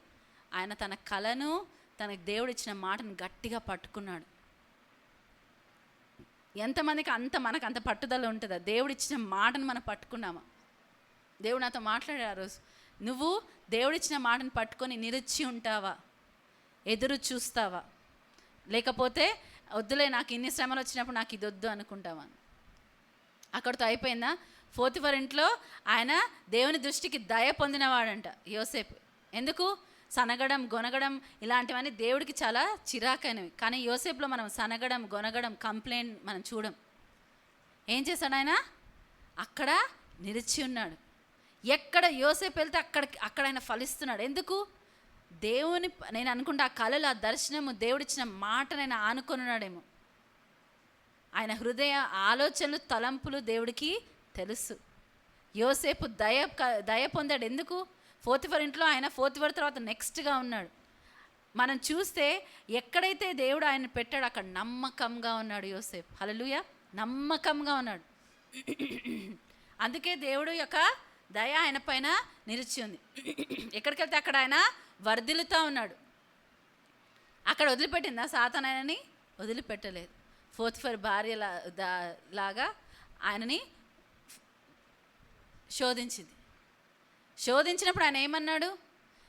ఆయన తన కళను, తనకు దేవుడు ఇచ్చిన మాటను గట్టిగా పట్టుకున్నాడు. ఎంతమందికి మనకు అంత పట్టుదల ఉంటుందా? దేవుడు ఇచ్చిన మాటను మనం పట్టుకున్నామా? దేవుడు నాతో మాట్లాడాడు ఆ రోజు. నువ్వు దేవుడిచ్చిన మాటను పట్టుకొని నిలిచి ఉంటావా? ఎదురు చూస్తావా? లేకపోతే వద్దులే, నాకు ఇన్ని శ్రమలు వచ్చినప్పుడు నాకు ఇది వద్దు అనుకుంటావా? అక్కడితో అయిపోయిందా? పోతిఫర్ ఇంట్లో ఆయన దేవుని దృష్టికి దయ పొందినవాడంట యోసేపు. ఎందుకు? సనగడం, గొనగడం ఇలాంటివన్నీ దేవుడికి చాలా చిరాకైనవి. కానీ యోసేపులో మనం సనగడం, గొనగడం, కంప్లైంట్ మనం చూడం. ఏం చేశాడు ఆయన? అక్కడ నిలిచి ఉన్నాడు. ఎక్కడ యోసేపు వెళ్తే అక్కడ ఆయన ఫలిస్తున్నాడు. ఎందుకు? దేవుని, నేను అనుకుంటా ఆ కళలు, ఆ దర్శనము, దేవుడిచ్చిన మాటనైనా ఆనుకొనున్నాడేమో. ఆయన హృదయ ఆలోచనలు, తలంపులు దేవుడికి తెలుసు. యోసేపు దయ పొందాడు. ఎందుకు? పోతిఫర్ ఇంట్లో ఆయన పోతిఫర్ తర్వాత నెక్స్ట్గా ఉన్నాడు. మనం చూస్తే ఎక్కడైతే దేవుడు ఆయన పెట్టాడో అక్కడ నమ్మకంగా ఉన్నాడు యోసేపు. హల్లెలూయా, నమ్మకంగా ఉన్నాడు. అందుకే దేవుడు యొక్క దయ ఆయన పైన నిలిచి ఉంది. ఎక్కడికి వెళ్తే అక్కడ ఆయన వర్ధిల్లుతూ ఉన్నాడు. అక్కడ వదిలిపెట్టిందా సాతాను? ఆయనని వదిలిపెట్టలేదు. పోతిఫర్ భార్య లాగా ఆయనని శోధించినప్పుడు ఆయన ఏమన్నాడు?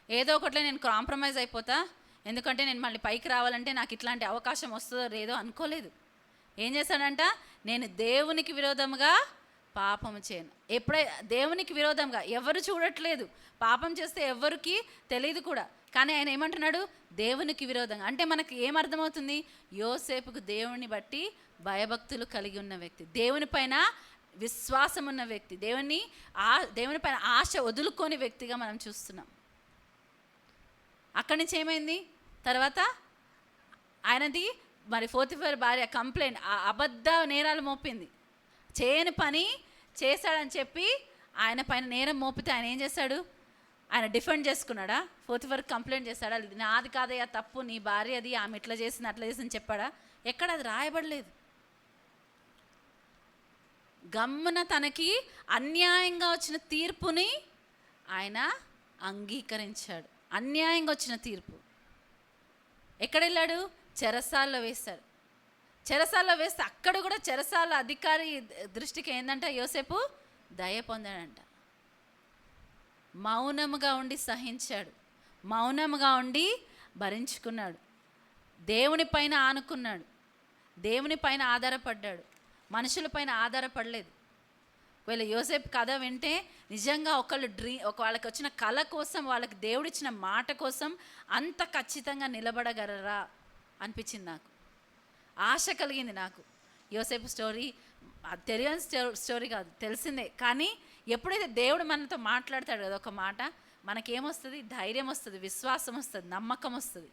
ఏదో ఒకటిలో నేను కాంప్రమైజ్ అయిపోతా, ఎందుకంటే నేను మళ్ళీ పైకి రావాలంటే నాకు ఇట్లాంటి అవకాశం వస్తుందో లేదో అనుకోలేదు. ఏం చేశాడంట? నేను దేవునికి విరోధంగా పాపము చేయను. దేవునికి విరోధంగా ఎవరు చూడట్లేదు, పాపం చేస్తే ఎవరికి తెలియదు కూడా. కానీ ఆయన ఏమంటున్నాడు? దేవునికి విరోధంగా. అంటే మనకు ఏమర్థమవుతుంది? యోసేపుకు దేవుని బట్టి భయభక్తులు కలిగి ఉన్న వ్యక్తి, దేవుని పైన విశ్వాసం ఉన్న వ్యక్తి, దేవుని పైన ఆశ వదులుకోని వ్యక్తిగా మనం చూస్తున్నాం. అక్కడి నుంచి ఏమైంది? తర్వాత ఆయనది మరి పోతిఫర్ భార్య కంప్లైంట్, అబద్ధ నేరాలు మోపింది. చేయని పని చేశాడని చెప్పి ఆయన పైన నేరం మోపితే ఆయన ఏం చేశాడు? ఆయన డిఫెండ్ చేసుకున్నాడా? పోతిఫర్ కంప్లైంట్ చేశాడా? నాది కాదయ్యా తప్పు, నీ భార్య అది, ఆమె ఇట్లా చేసింది అట్లా చేసింది చెప్పాడా? ఎక్కడ అది రాయబడలేదు. గమ్మున తనకి అన్యాయంగా వచ్చిన తీర్పుని ఆయన అంగీకరించాడు. అన్యాయంగా వచ్చిన తీర్పు. ఎక్కడ వెళ్ళాడు? చెరసాల్లో వేశాడు. చెరసాల్లో వేస్తే అక్కడ కూడా చెరసాల అధికారి దృష్టికి ఏంటంటే యోసేపు దయ పొందాడంట. మౌనముగా ఉండి సహించాడు, మౌనముగా ఉండి భరించుకున్నాడు, దేవుని పైన ఆనుకున్నాడు, దేవుని పైన ఆధారపడ్డాడు, మనుషుల పైన ఆధారపడలేదు. వీళ్ళ యోసేపు కథ వింటే నిజంగా వాళ్ళకి వచ్చిన కళ కోసం, వాళ్ళకి దేవుడిచ్చిన మాట కోసం అంత ఖచ్చితంగా నిలబడగలరా అనిపించింది నాకు. ఆశ కలిగింది నాకు. యోసేపు స్టోరీ తెలియని స్టోరీ కాదు, తెలిసిందే. కానీ ఎప్పుడైతే దేవుడు మనతో మాట్లాడతాడు కదా ఒక మాట, మనకేమొస్తుంది? ధైర్యం వస్తుంది, విశ్వాసం వస్తుంది, నమ్మకం వస్తుంది.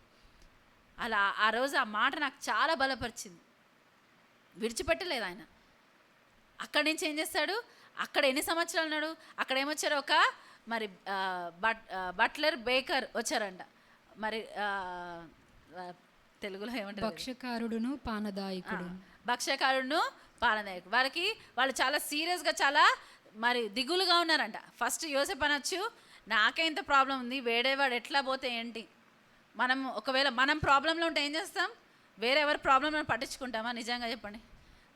అలా ఆ రోజు ఆ మాట నాకు చాలా బలపరిచింది. విడిచిపెట్టలేదు ఆయన. అక్కడి నుంచి ఏం చేస్తాడు? అక్కడ ఎన్ని సంవత్సరాలు ఉన్నాడు? అక్కడ ఏమొచ్చారు? ఒక మరి బట్లర్, బేకర్ వచ్చారంట. మరి తెలుగులో ఏమంటారు? భక్ష్యకారుడును పానదాయకుడు. భక్ష్యకారుడును పానదాయకుడు. వాళ్ళు చాలా సీరియస్గా, చాలా మరి దిగులుగా ఉన్నారంట. ఫస్ట్ యోసేపు అనొచ్చు, నాకే ఇంత ప్రాబ్లం ఉంది, వేడేవాడు ఎట్లా పోతే ఏంటి? ఒకవేళ మనం ప్రాబ్లంలో ఉంటే ఏం చేస్తాం? వేరే ఎవరి ప్రాబ్లం మనం పట్టించుకుంటామా? నిజంగా చెప్పండి.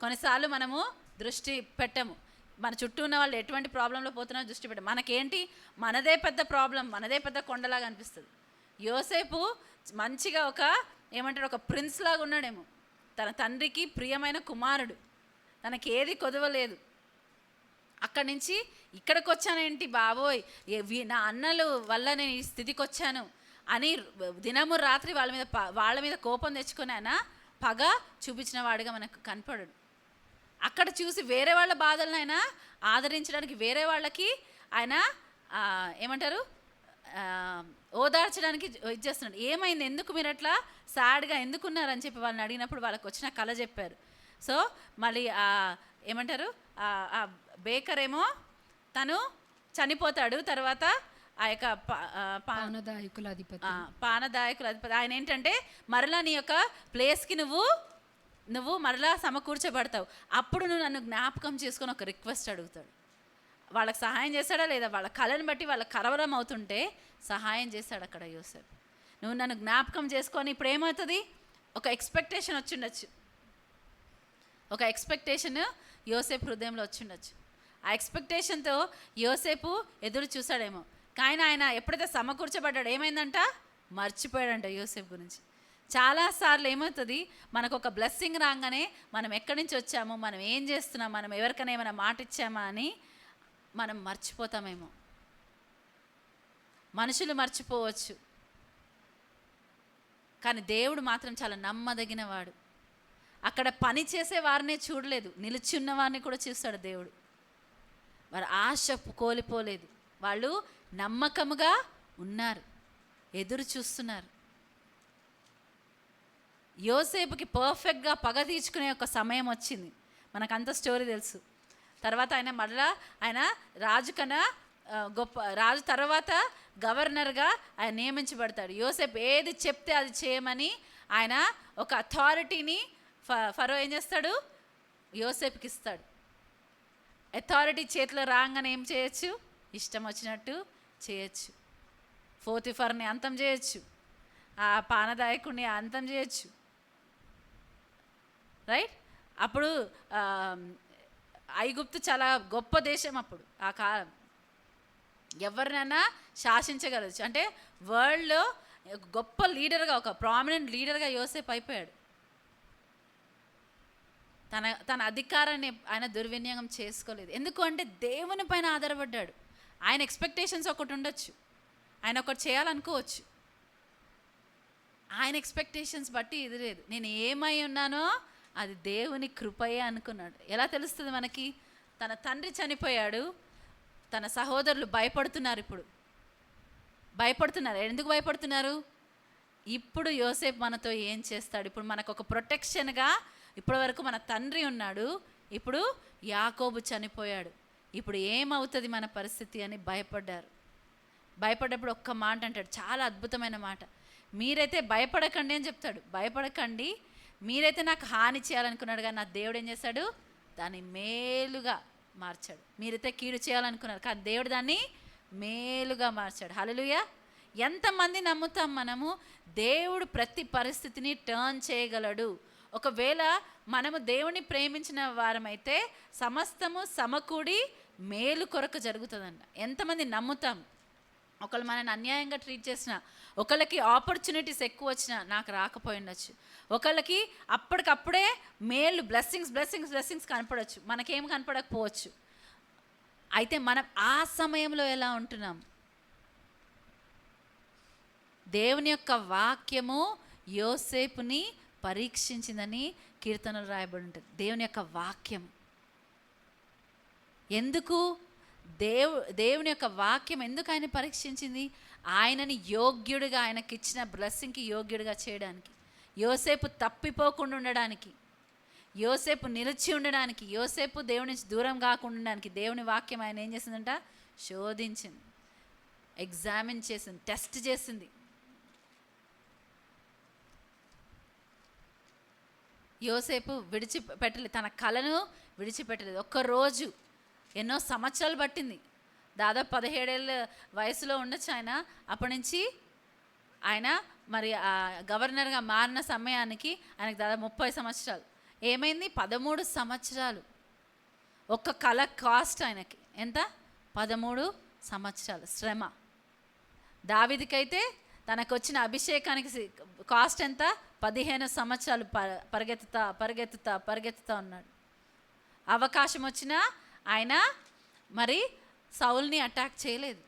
కొన్నిసార్లు మనము దృష్టి పెట్టము, మన చుట్టూ ఉన్న వాళ్ళు ఎటువంటి ప్రాబ్లంలో పోతున్నా దృష్టి పెట్టము. మనకేంటి? మనదే పెద్ద ప్రాబ్లం, మనదే పెద్ద కొండలాగా అనిపిస్తుంది. యోసేపు మంచిగా ఒక ప్రిన్స్ లాగా ఉన్నాడేమో. తన తండ్రికి ప్రియమైన కుమారుడు, తనకి ఏది కొదవలేదు. అక్కడి నుంచి ఇక్కడికి వచ్చానేంటి బాబోయ్, నా అన్నలు వల్ల నేను ఈ స్థితికి వచ్చాను అని దినము రాత్రి వాళ్ళ మీద కోపం తెచ్చుకొని ఆయన పగ చూపించిన వాడిగా మనకు కనపడడు. అక్కడ చూసి వేరే వాళ్ళ బాధలను ఆయన ఆదరించడానికి, వేరే వాళ్ళకి ఆయన ఓదార్చడానికి ఇచ్చేస్తున్నాడు. ఏమైంది, ఎందుకు మీరు అట్లా సాడ్గా ఎందుకున్నారని చెప్పి వాళ్ళని అడిగినప్పుడు వాళ్ళకి వచ్చిన కళ చెప్పారు. సో మళ్ళీ ఆ బేకర్ ఏమో తను చనిపోతాడు. తర్వాత ఆ యొక్క పానదాయకుల అధిపతి ఆయన ఏంటంటే, మరలా నీ యొక్క ప్లేస్కి నువ్వు నువ్వు మరలా సమకూర్చబడతావు. అప్పుడు నువ్వు నన్ను జ్ఞాపకం చేసుకొని ఒక రిక్వెస్ట్ అడుగుతాడు. వాళ్ళకి సహాయం చేస్తాడా లేదా? వాళ్ళ కళను బట్టి వాళ్ళ కలవరం అవుతుంటే సహాయం చేస్తాడు అక్కడ యోసేపు. నువ్వు నన్ను జ్ఞాపకం చేసుకొని ఇప్పుడు ఏమవుతుంది? ఒక ఎక్స్పెక్టేషన్ వచ్చిండొచ్చు, ఒక ఎక్స్పెక్టేషన్ యోసేపు హృదయంలో వచ్చిండొచ్చు. ఆ ఎక్స్పెక్టేషన్తో యోసేపు ఎదురు చూశాడేమో. కానీ ఆయన ఎప్పుడైతే సమకూర్చబడ్డాడు ఏమైందంట? మర్చిపోయాడంట యోసేపు గురించి. చాలాసార్లు ఏమవుతుంది, మనకు ఒక బ్లెస్సింగ్ రాగానే మనం ఎక్కడి నుంచి వచ్చాము, మనం ఏం చేస్తున్నాం, మనం ఎవరికైనా ఏమైనా మాట ఇచ్చామా అని మనం మర్చిపోతామేమో. మనుషులు మర్చిపోవచ్చు, కానీ దేవుడు మాత్రం చాలా నమ్మదగిన వాడు. అక్కడ పని చేసే వారినే చూడలేదు, నిలిచి ఉన్న వారిని కూడా చూస్తాడు దేవుడు. వారు ఆశ కోల్పోలేదు, వాళ్ళు నమ్మకముగా ఉన్నారు, ఎదురు చూస్తున్నారు. యోసేపుకి పర్ఫెక్ట్గా పగ తీర్చుకునే ఒక సమయం వచ్చింది. మనకంత స్టోరీ తెలుసు. తర్వాత ఆయన మళ్ళా ఆయన రాజు కన్నా గొప్ప రాజు తర్వాత గవర్నర్గా ఆయన నియమించబడతాడు. యోసేపు ఏది చెప్తే అది చేయమని ఆయన ఒక అథారిటీని ఫరో ఏం చేస్తాడు? యోసేపుకి ఇస్తాడు. అథారిటీ చేతిలో రాగానే ఏం చేయొచ్చు? ఇష్టం వచ్చినట్టు చేయొచ్చు. పోతిఫర్ని అంతం చేయొచ్చు, ఆ పానదాయకుడిని అంతం చేయొచ్చు, రైట్? అప్పుడు ఐగుప్తు చాలా గొప్ప దేశం అప్పుడు. ఆ కాలం ఎవరినైనా శాసించగలచ్చు. అంటే వరల్డ్లో గొప్ప లీడర్గా, ఒక ప్రామినెంట్ లీడర్గా యోసేపు అయిపోయాడు. తన అధికారాన్ని ఆయన దుర్వినియోగం చేసుకోలేదు. ఎందుకు అంటే దేవుని పైన ఆధారపడ్డాడు. ఆయన ఎక్స్పెక్టేషన్స్ ఒకటి ఉండొచ్చు, ఆయన ఒకటి చేయాలనుకోవచ్చు, ఆయన ఎక్స్పెక్టేషన్స్ బట్టి ఇది లేదు. నేను ఏమై ఉన్నానో అది దేవుని కృపయే అనుకున్నాడు. ఎలా తెలుస్తుంది మనకి? తన తండ్రి చనిపోయాడు, తన సహోదరులు భయపడుతున్నారు. ఇప్పుడు భయపడుతున్నారు. ఎందుకు భయపడుతున్నారు? ఇప్పుడు యోసేపు మనతో ఏం చేస్తాడు? ఇప్పుడు మనకు ఒక ప్రొటెక్షన్గా ఇప్పటి వరకు మన తండ్రి ఉన్నాడు, ఇప్పుడు యాకోబు చనిపోయాడు, ఇప్పుడు ఏమవుతుంది మన పరిస్థితి అని భయపడ్డారు. భయపడ్డప్పుడు ఒక్క మాట అంటాడు, చాలా అద్భుతమైన మాట. మీరైతే భయపడకండి అని చెప్తాడు. భయపడకండి, మీరైతే నాకు హాని చేయాలనుకున్నాడు, కానీ నా దేవుడు ఏం చేశాడు? దాన్ని మేలుగా మార్చాడు. మీరైతే కీడు చేయాలనుకున్నారు, కానీ దేవుడు దాన్ని మేలుగా మార్చాడు. హల్లెలూయా! ఎంతమంది నమ్ముతాం మనము దేవుడు ప్రతి పరిస్థితిని టర్న్ చేయగలడు? ఒకవేళ మనము దేవుని ప్రేమించిన వారమైతే సమస్తము సమకూడి మేలు కొరకు జరుగుతుందంట. ఎంతమంది నమ్ముతాం? ఒకళ్ళు మనని అన్యాయంగా ట్రీట్ చేసిన, ఒకళ్ళకి ఆపర్చునిటీస్ ఎక్కువ వచ్చినా నాకు రాకపోయిండొచ్చు, ఒకళ్ళకి అప్పటికప్పుడే మేలు బ్లెస్సింగ్స్ కనపడవచ్చు, మనకేం కనపడకపోవచ్చు. అయితే మనం ఆ సమయంలో ఎలా ఉంటున్నాం? దేవుని యొక్క వాక్యము యోసేపుని పరీక్షించిందని కీర్తనలు రాయబడి ఉంటుంది. దేవుని యొక్క వాక్యం ఎందుకు? దేవుని యొక్క వాక్యం ఎందుకు ఆయన పరీక్షించింది? ఆయనని యోగ్యుడిగా, ఆయనకి ఇచ్చిన బ్లెస్సింగ్కి యోగ్యుడిగా చేయడానికి, యోసేపు తప్పిపోకుండా ఉండడానికి, యోసేపు నిలిచి ఉండడానికి, యోసేపు దేవుని నుంచి దూరం కాకుండా ఉండడానికి దేవుని వాక్యం ఆయన ఏం చేసిందంట? శోధించింది, ఎగ్జామిన్ చేసింది, టెస్ట్ చేసింది. యోసేపు విడిచిపెట్టలేదు, తన కళను విడిచిపెట్టలేదు. ఒక్కరోజు ఎన్నో సంవత్సరాలు పట్టింది. దాదాపు 17 ఏళ్ళ వయసులో ఉండొచ్చు ఆయన. అప్పటి నుంచి ఆయన మరి గవర్నర్గా మారిన సమయానికి ఆయనకు దాదాపు 30 సంవత్సరాలు. ఏమైంది? 13 సంవత్సరాలు. ఒక్క కళ కాస్ట్ ఆయనకి ఎంత? 13 సంవత్సరాలు శ్రమ. దావీదుకైతే తనకు వచ్చిన అభిషేకానికి కాస్ట్ ఎంత? 15 సంవత్సరాలు పరిగెత్తుతా ఉన్నాడు. అవకాశం వచ్చినా ఆయన మరి సౌల్ని అటాక్ చేయలేదు.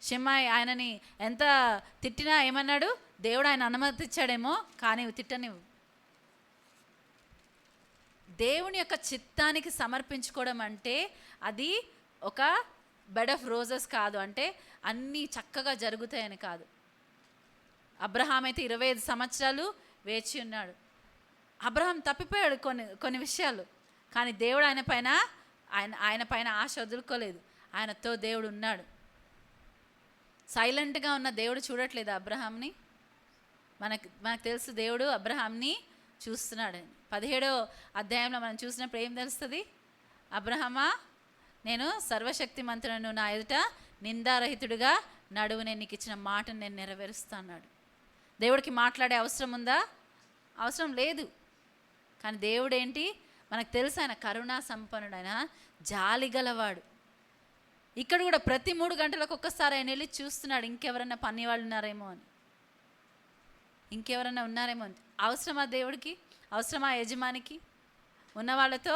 షిమ్మాయి ఆయనని ఎంత తిట్టినా ఏమన్నాడు? దేవుడు ఆయన అనుమతిచ్చాడేమో, కానీ తిట్టనివ్వు. దేవుని యొక్క చిత్తానికి సమర్పించుకోవడం అంటే అది ఒక బెడ్ ఆఫ్ రోజెస్ కాదు, అంటే అన్నీ చక్కగా జరుగుతాయని కాదు. అబ్రహాం అయితే 25 సంవత్సరాలు వేచి ఉన్నాడు. అబ్రహాం తప్పిపోయాడు కొన్ని విషయాలు, కానీ దేవుడు ఆయన పైన ఆశ వదులుకోలేదు. ఆయనతో దేవుడు ఉన్నాడు. సైలెంట్గా ఉన్న దేవుడు చూడట్లేదు అబ్రహాంని. మనకు తెలుసు దేవుడు అబ్రహాంని చూస్తున్నాడు. 17వ అధ్యాయంలో మనం చూసినప్పుడు ఏం తెలుస్తుంది? అబ్రహమా, నేను సర్వశక్తిమంతుడను, నా ఎదుట నిందారహితుడిగా నడువు, నేను నీకు ఇచ్చిన మాటను నేను నెరవేరుస్తా అన్నాడు. దేవుడికి మాట్లాడే అవసరం ఉందా? అవసరం లేదు. కానీ దేవుడు ఏంటి, మనకు తెలుసు ఆయన కరుణా సంపన్నుడు, ఆయన జాలి గలవాడు. ఇక్కడ కూడా ప్రతి 3 గంటలకు ఒక్కసారి ఆయన వెళ్ళి చూస్తున్నాడు, ఇంకెవరన్నా పని వాళ్ళు ఉన్నారేమో అని, ఇంకెవరన్నా ఉన్నారేమో అని. అవసరమా దేవుడికి? అవసరమా యజమానికి? ఉన్న వాళ్ళతో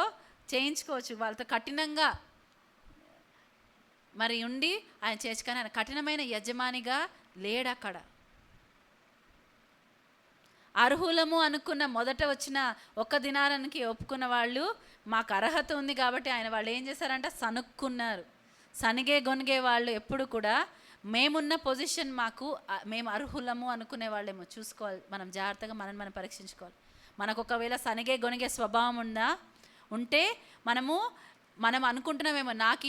చేయించుకోవచ్చు, వాళ్ళతో కఠినంగా మరి ఉండి ఆయన చేయొచ్చు, కానీ ఆయన కఠినమైన యజమానిగా లేడు అక్కడ. అర్హులము అనుకున్న మొదట వచ్చిన 1 దినారానికి ఒప్పుకున్న వాళ్ళు, మాకు అర్హత ఉంది కాబట్టి ఆయన వాళ్ళు ఏం చేశారంట, సనుక్కున్నారు. సనిగే గొనిగే వాళ్ళు ఎప్పుడు కూడా మేమున్న పొజిషన్ మేము అర్హులము అనుకునే వాళ్ళేమో. చూసుకోవాలి మనం జాగ్రత్తగా, మనం పరీక్షించుకోవాలి. మనకు ఒకవేళ సనిగే గొనిగే స్వభావం ఉంటే మనం అనుకుంటున్నామేమో, నాకు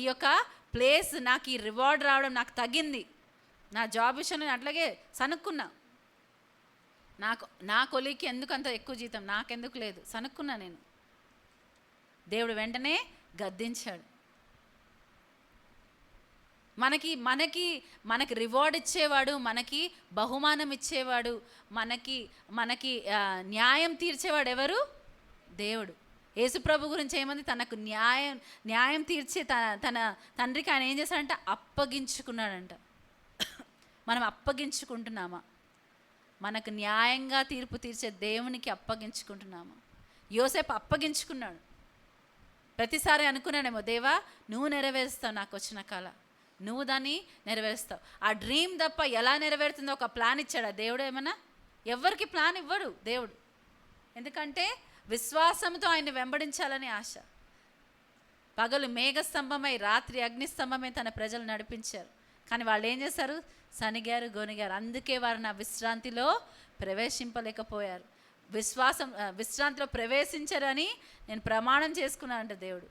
ఈ యొక్క ప్లేస్, నాకు ఈ రివార్డ్ రావడం నాకు తగ్గింది, నా జాబ్ విషయంలో అట్లాగే సనుక్కున్నా, నా కొలీకి ఎందుకు అంత ఎక్కువ జీతం, నాకెందుకు లేదు, సనుక్కున్నా నేను. దేవుడు వెంటనే గద్దించాడు. మనకి రివార్డ్ ఇచ్చేవాడు, మనకి బహుమానం ఇచ్చేవాడు, మనకి న్యాయం తీర్చేవాడు ఎవరు? దేవుడు. యేసుప్రభు గురించి ఏమంది, తనకు న్యాయం తీర్చి తన తండ్రికి ఆయన ఏం చేశాడంట, అప్పగించుకున్నాడంట. మనం అప్పగించుకుంటున్నామా? మనకు న్యాయంగా తీర్పు తీర్చే దేవునికి అప్పగించుకుంటున్నామా? యోసేపు అప్పగించుకున్నాడు. ప్రతిసారి అనుకున్నాడేమో, దేవా నువ్వు నెరవేరుస్తావు నాకు వచ్చిన కళ, నువ్వు దాన్ని నెరవేరుస్తావు. ఆ డ్రీమ్ తప్ప ఎలా నెరవేరుతుందో ఒక ప్లాన్ ఇచ్చాడు ఆ దేవుడు. ఏమన్నా ఎవరికి ప్లాన్ ఇవ్వడు దేవుడు, ఎందుకంటే విశ్వాసంతో ఆయన్ని వెంబడించాలని ఆశ. పగలు మేఘస్తంభమై రాత్రి అగ్నిస్తంభమై తన ప్రజలు నడిపించారు, కానీ వాళ్ళు ఏం చేశారు? సనిగారు, గొనిగారు. అందుకే వారు నా విశ్రాంతిలో ప్రవేశింపలేకపోయారు. విశ్రాంతిలో ప్రవేశించరని నేను ప్రమాణం చేసుకున్నాను అంట దేవుడు.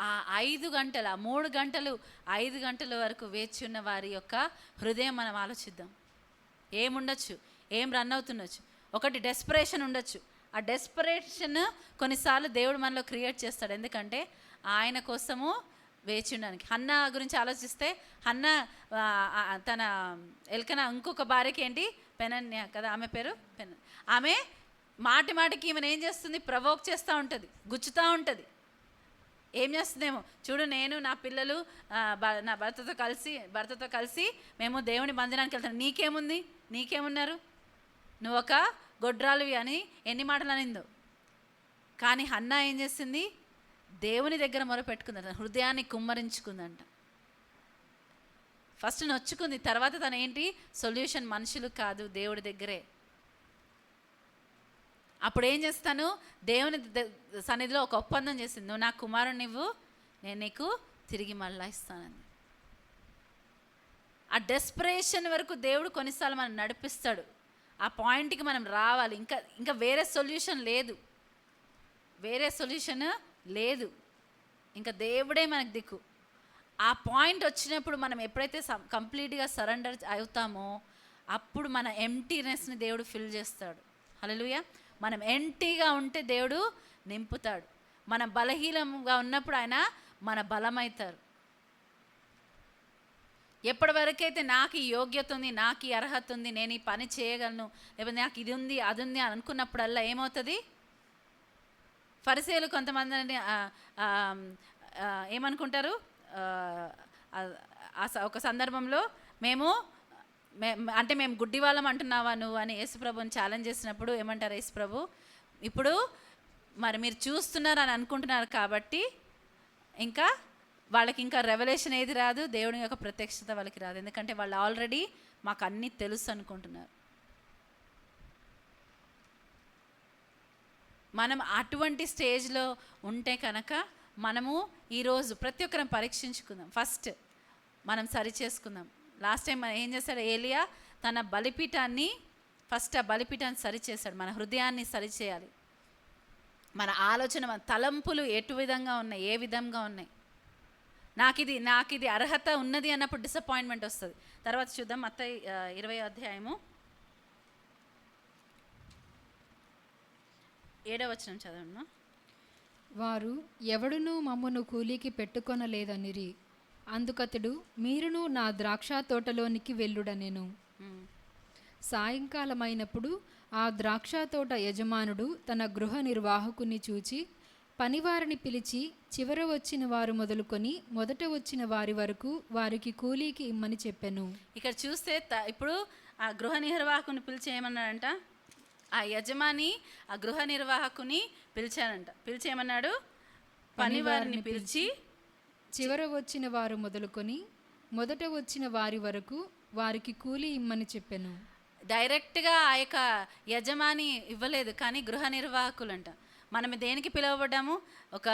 ఆ 5 గంటలు, 3 గంటలు, 5 గంటల వరకు వేచి ఉన్న వారి యొక్క హృదయం మనం ఆలోచిద్దాం. ఏముండొచ్చు, ఏం రన్ అవుతుండొచ్చు? ఒకటి డెస్పరేషన్ ఉండొచ్చు. ఆ డెస్పరేషన్ కొన్నిసార్లు దేవుడు మనలో క్రియేట్ చేస్తాడు, ఎందుకంటే ఆయన కోసము వేచి ఉండడానికి. హన్నా గురించి ఆలోచిస్తే, హన్నా తన ఎల్కనా ఇంకొక భార్యకి ఏంటి, పెనన్య కదా ఆమె పేరు, ఆమె మాటికి ఈమెను ఏం చేస్తుంది, ప్రవోక్ చేస్తూ ఉంటుంది, గుచ్చుతూ ఉంటుంది. ఏం చేస్తుందేమో, చూడు నేను నా పిల్లలు నా భర్తతో కలిసి మేము దేవుని మందిరానికి వెళ్తాం, నీకేమున్నారు, నువ్వు ఒక గొడ్రాలువి అని ఎన్ని మాటలు అనిందో. కానీ హన్నా ఏం చేసింది, దేవుని దగ్గర మొరపెట్టుకుందంట, హృదయాన్ని కుమ్మరించుకుందంట. ఫస్ట్ నొచ్చుకుంది, తర్వాత తను ఏంటి, సొల్యూషన్ మనుషులు కాదు, దేవుడి దగ్గరే. అప్పుడు ఏం చేస్తాను, దేవుని సన్నిధిలో ఒక ఒప్పందం చేసింది, నువ్వు నా కుమారుని ఇవ్వు, నేను నీకు తిరిగి మళ్ళా ఇస్తానని. ఆ డెస్పరేషన్ వరకు దేవుడు కొన్నిసార్లు మనం నడిపిస్తాడు. ఆ పాయింట్కి మనం రావాలి. ఇంకా వేరే సొల్యూషన్ లేదు, ఇంకా దేవుడే మనకు దిక్కు. ఆ పాయింట్ వచ్చినప్పుడు మనం ఎప్పుడైతే కంప్లీట్గా సరెండర్ అవుతామో అప్పుడు మన ఎంటీనెస్ని దేవుడు ఫిల్ చేస్తాడు. హల్లెలూయా. మనం ఎంటీగా ఉంటే దేవుడు నింపుతాడు. మనం బలహీనంగా ఉన్నప్పుడు ఆయన మన బలమవుతారు. ఎప్పటి వరకైతే నాకు ఈ యోగ్యత ఉంది, నాకు ఈ అర్హత ఉంది, నేను ఈ పని చేయగలను, లేకపోతే నాకు ఇది ఉంది అది ఉంది అని అనుకున్నప్పుడల్లా ఏమవుతుంది, ఫరిసేయులు కొంతమంది ఏమనుకుంటారు, ఒక సందర్భంలో మేము గుడ్డి వాళ్ళం అంటున్నావా నువ్వు అని యేసుప్రభుని ఛాలెంజ్ చేసినప్పుడు ఏమంటారు యేసుప్రభు, ఇప్పుడు మరి మీరు చూస్తున్నారు అని అనుకుంటున్నారు కాబట్టి ఇంకా వాళ్ళకి ఇంకా రెవల్యూషన్ ఏది రాదు, దేవుని యొక్క ప్రత్యక్షత వాళ్ళకి రాదు, ఎందుకంటే వాళ్ళు ఆల్రెడీ మాకు అన్నీ తెలుసు అనుకుంటున్నారు. మనం అటువంటి స్టేజ్లో ఉంటే కనుక మనము ఈరోజు ప్రతి ఒక్కరం పరీక్షించుకుందాం. ఫస్ట్ మనం సరి చేసుకుందాం. లాస్ట్ టైం ఏం చేశాడు ఏలియా, తన బలిపీఠాన్ని సరి చేశాడు. మన హృదయాన్ని సరి చేయాలి. మన ఆలోచన, మన తలంపులు ఎటు విధంగా ఉన్నాయి, ఏ విధంగా ఉన్నాయి. నాకు ఇది అర్హత ఉన్నది అన్నప్పుడు డిసప్పాయింట్మెంట్ వస్తుంది. తర్వాత చూద్దాం మత్తయి 20వ అధ్యాయము 7వ వచనం చదవండి. వారు ఎవడునూ మమ్మను కూలికి పెట్టుకొనలేదనిరి. అందుకతడు మీరును నా ద్రాక్ష తోటలోనికి వెళ్ళుడనెను. సాయంకాలమైనప్పుడు ఆ ద్రాక్ష తోట యజమానుడు తన గృహ నిర్వాహకుని చూచి పనివారిని పిలిచి చివర వచ్చిన వారు మొదలుకొని మొదట వచ్చిన వారి వరకు వారికి కూలీకి ఇమ్మని చెప్పెను. ఇక్కడ చూస్తే ఇప్పుడు ఆ గృహ నిర్వాహకుని పిలిచి ఏమన్నాడంట, ఆ యజమాని ఆ గృహ నిర్వాహకుని పిలిచి ఏమన్నాడు, పనివారిని పిలిచి చివర వచ్చిన వారు మొదలుకొని మొదట వచ్చిన వారి వరకు వారికి కూలీ ఇమ్మని చెప్పెను. డైరెక్ట్గా ఆ యొక్క యజమాని ఇవ్వలేదు, కానీ గృహ నిర్వాహకులు అంట. మనం దేనికి పిలువబడ్డాము? ఒక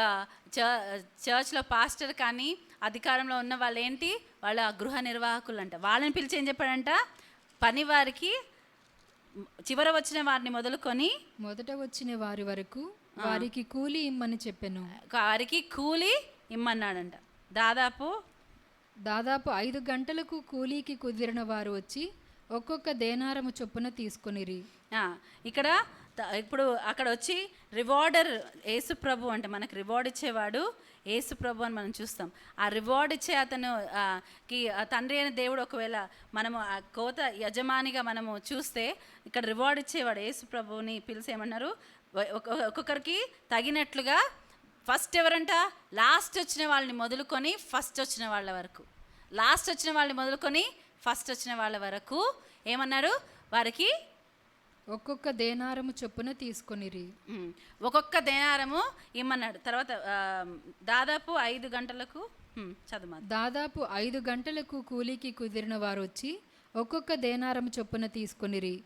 చర్చ్లో పాస్టర్ కానీ అధికారంలో ఉన్న వాళ్ళు ఏంటి, వాళ్ళ గృహ నిర్వాహకులు అంట. వాళ్ళని పిలిచి ఏం చెప్పాడంట, పనివారికి చివర వచ్చిన వారిని మొదలుకొని మొదట వచ్చిన వారి వరకు వారికి కూలీ ఇమ్మని చెప్పెను. వారికి కూలీ ఇమ్మన్నాడంట. దాదాపు 5 గంటలకు కూలీకి కుదిరిన వారు వచ్చి ఒక్కొక్క దేనారము చొప్పున తీసుకొనిరి. ఇప్పుడు అక్కడ వచ్చి రివార్డర్ యేసు ప్రభు అంటే మనకు రివార్డ్ ఇచ్చేవాడు యేసు ప్రభు అని మనం చూస్తాం. ఆ రివార్డ్ ఇచ్చే అతను తండ్రి అయిన దేవుడు ఒకవేళ మనము ఆ కోత యజమానిగా మనము చూస్తే ఇక్కడ రివార్డ్ ఇచ్చేవాడు యేసు ప్రభుని పిలిచి ఏమన్నారు, ఒక్కొక్కరికి తగినట్లుగా ఫస్ట్ ఎవరంట, లాస్ట్ వచ్చిన వాళ్ళని మొదలుకొని ఫస్ట్ వచ్చిన వాళ్ళ వరకు, లాస్ట్ వచ్చిన వాళ్ళని మొదలుకొని ఫస్ట్ వచ్చిన వాళ్ళ వరకు ఏమన్నారు, వారికి ఒక్కొక్క దేనారము చొప్పున తీసుకొనిరి. ఒక్కొక్క దేనారము ఇమ్మన్నాడు. తర్వాత దాదాపు 5 గంటలకు చదువు. దాదాపు 5 గంటలకు కూలీకి కుదిరిన వారు వచ్చి ఒక్కొక్క దేనారము చొప్పున తీసుకొనిరి.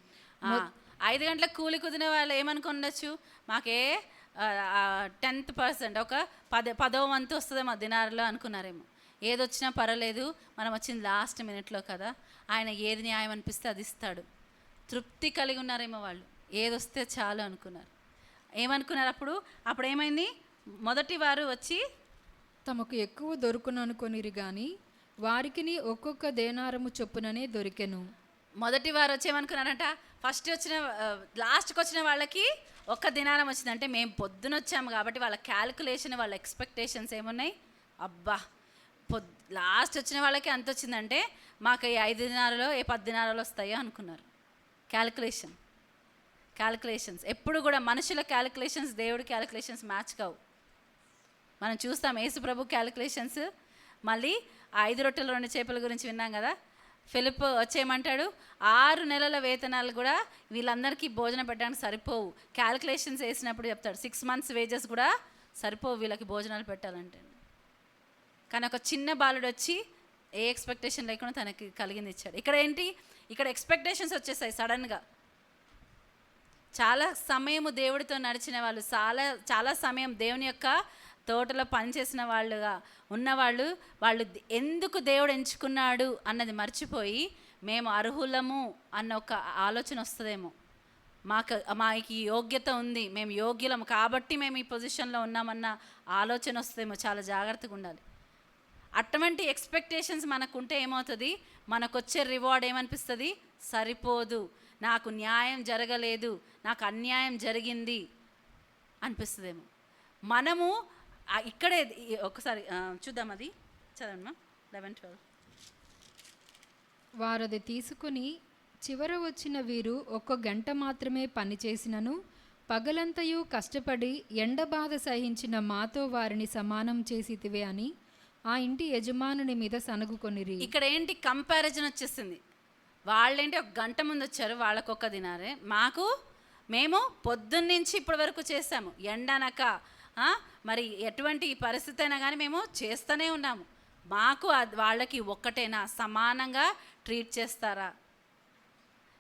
5 గంటలకు కూలి కుదిరిన వాళ్ళు ఏమనుకుండొచ్చు, మాకే 10% ఒక 10వ వంతు వస్తుందేమో దినారులో అనుకున్నారేమో. ఏదొచ్చినా పర్వాలేదు, మనం వచ్చింది లాస్ట్ మినిట్లో కదా, ఆయన ఏది న్యాయం అనిపిస్తే అది ఇస్తాడు, తృప్తి కలిగి ఉన్నారేమో వాళ్ళు. ఏదొస్తే చాలు అనుకున్నారు. ఏమనుకున్నారు అప్పుడు ఏమైంది, మొదటి వారు వచ్చి తమకు ఎక్కువ దొరుకును అనుకొనిరి కానీ వారికి ఒక్కొక్క దేనారము చొప్పుననే దొరికెను. మొదటి వారు వచ్చి ఏమనుకున్నారంట, లాస్ట్కి వచ్చిన వాళ్ళకి ఒక్క దినారం వచ్చిందంటే మేము పొద్దున వచ్చాము కాబట్టి వాళ్ళ క్యాలిక్యులేషన్, వాళ్ళ ఎక్స్పెక్టేషన్స్ ఏమున్నాయి, అబ్బా లాస్ట్ వచ్చిన వాళ్ళకి అంత వచ్చిందంటే మాకు ఈ 5 దినాలలో 10 దినారాలు వస్తాయో అనుకున్నారు. క్యాలిక్యులేషన్స్ ఎప్పుడు కూడా మనుషుల క్యాలిక్యులేషన్స్ దేవుడి క్యాలిక్యులేషన్స్ మ్యాచ్ కావు. మనం చూస్తాం యేసు ప్రభు క్యాలిక్యులేషన్స్. మళ్ళీ 5 రొట్టెలు 2 చేపల గురించి విన్నాం కదా, ఫిలిప్ వచ్చేయమంటాడు, 6 నెలల వేతనాలు కూడా వీళ్ళందరికీ భోజనం పెట్టడానికి సరిపోవు. క్యాలిక్యులేషన్స్ వేసినప్పుడు చెప్తాడు 6 months వేజెస్ కూడా సరిపోవు వీళ్ళకి భోజనాలు పెట్టాలంటే. కానీ ఒక చిన్న బాలుడు వచ్చి ఏ ఎక్స్పెక్టేషన్ లేకుండా తనకి కలిగింది ఇచ్చాడు. ఇక్కడ ఏంటి, ఇక్కడ ఎక్స్పెక్టేషన్స్ వచ్చేసాయి సడన్గా. చాలా సమయము దేవుడితో నడిచిన వాళ్ళు, చాలా సమయం దేవుని యొక్క తోటలో పనిచేసిన వాళ్ళుగా ఉన్నవాళ్ళు, వాళ్ళు ఎందుకు దేవుడు ఎంచుకున్నాడు అన్నది మర్చిపోయి మేము అర్హులము అన్న ఒక ఆలోచన వస్తుందేమో. మాకు యోగ్యత ఉంది, మేము యోగ్యులము కాబట్టి మేము ఈ పొజిషన్లో ఉన్నామన్న ఆలోచన వస్తుందేమో. చాలా జాగ్రత్తగా ఉండాలి. అటువంటి ఎక్స్పెక్టేషన్స్ మనకుంటే ఏమవుతుంది, మనకు వచ్చే రివార్డ్ ఏమనిపిస్తుంది, సరిపోదు, నాకు న్యాయం జరగలేదు, నాకు అన్యాయం జరిగింది అనిపిస్తుందేమో. మనము ఇక్కడే ఒకసారి చూద్దాం, అది చదవమ్మా 11-12. వారది తీసుకుని చివర వచ్చిన వీరు 1 గంట మాత్రమే పనిచేసినను పగలంతయు కష్టపడి ఎండబాధ సహించిన మాతో వారిని సమానం చేసితివే అని ఆ ఇంటి యజమానుని మీద సనుగుకొనిరి. ఇక్కడ ఏంటి కంపారిజన్ వచ్చేసింది. వాళ్ళేంటి 1 గంట ముందు వచ్చారు, వాళ్ళకు 1 దినారే, మేము పొద్దున్నుంచి ఇప్పటి వరకు చేసాము, ఎండనక మరి ఎటువంటి పరిస్థితి అయినా కానీ మేము చేస్తూనే ఉన్నాము, మాకు వాళ్ళకి ఒక్కటేనా, సమానంగా ట్రీట్ చేస్తారా?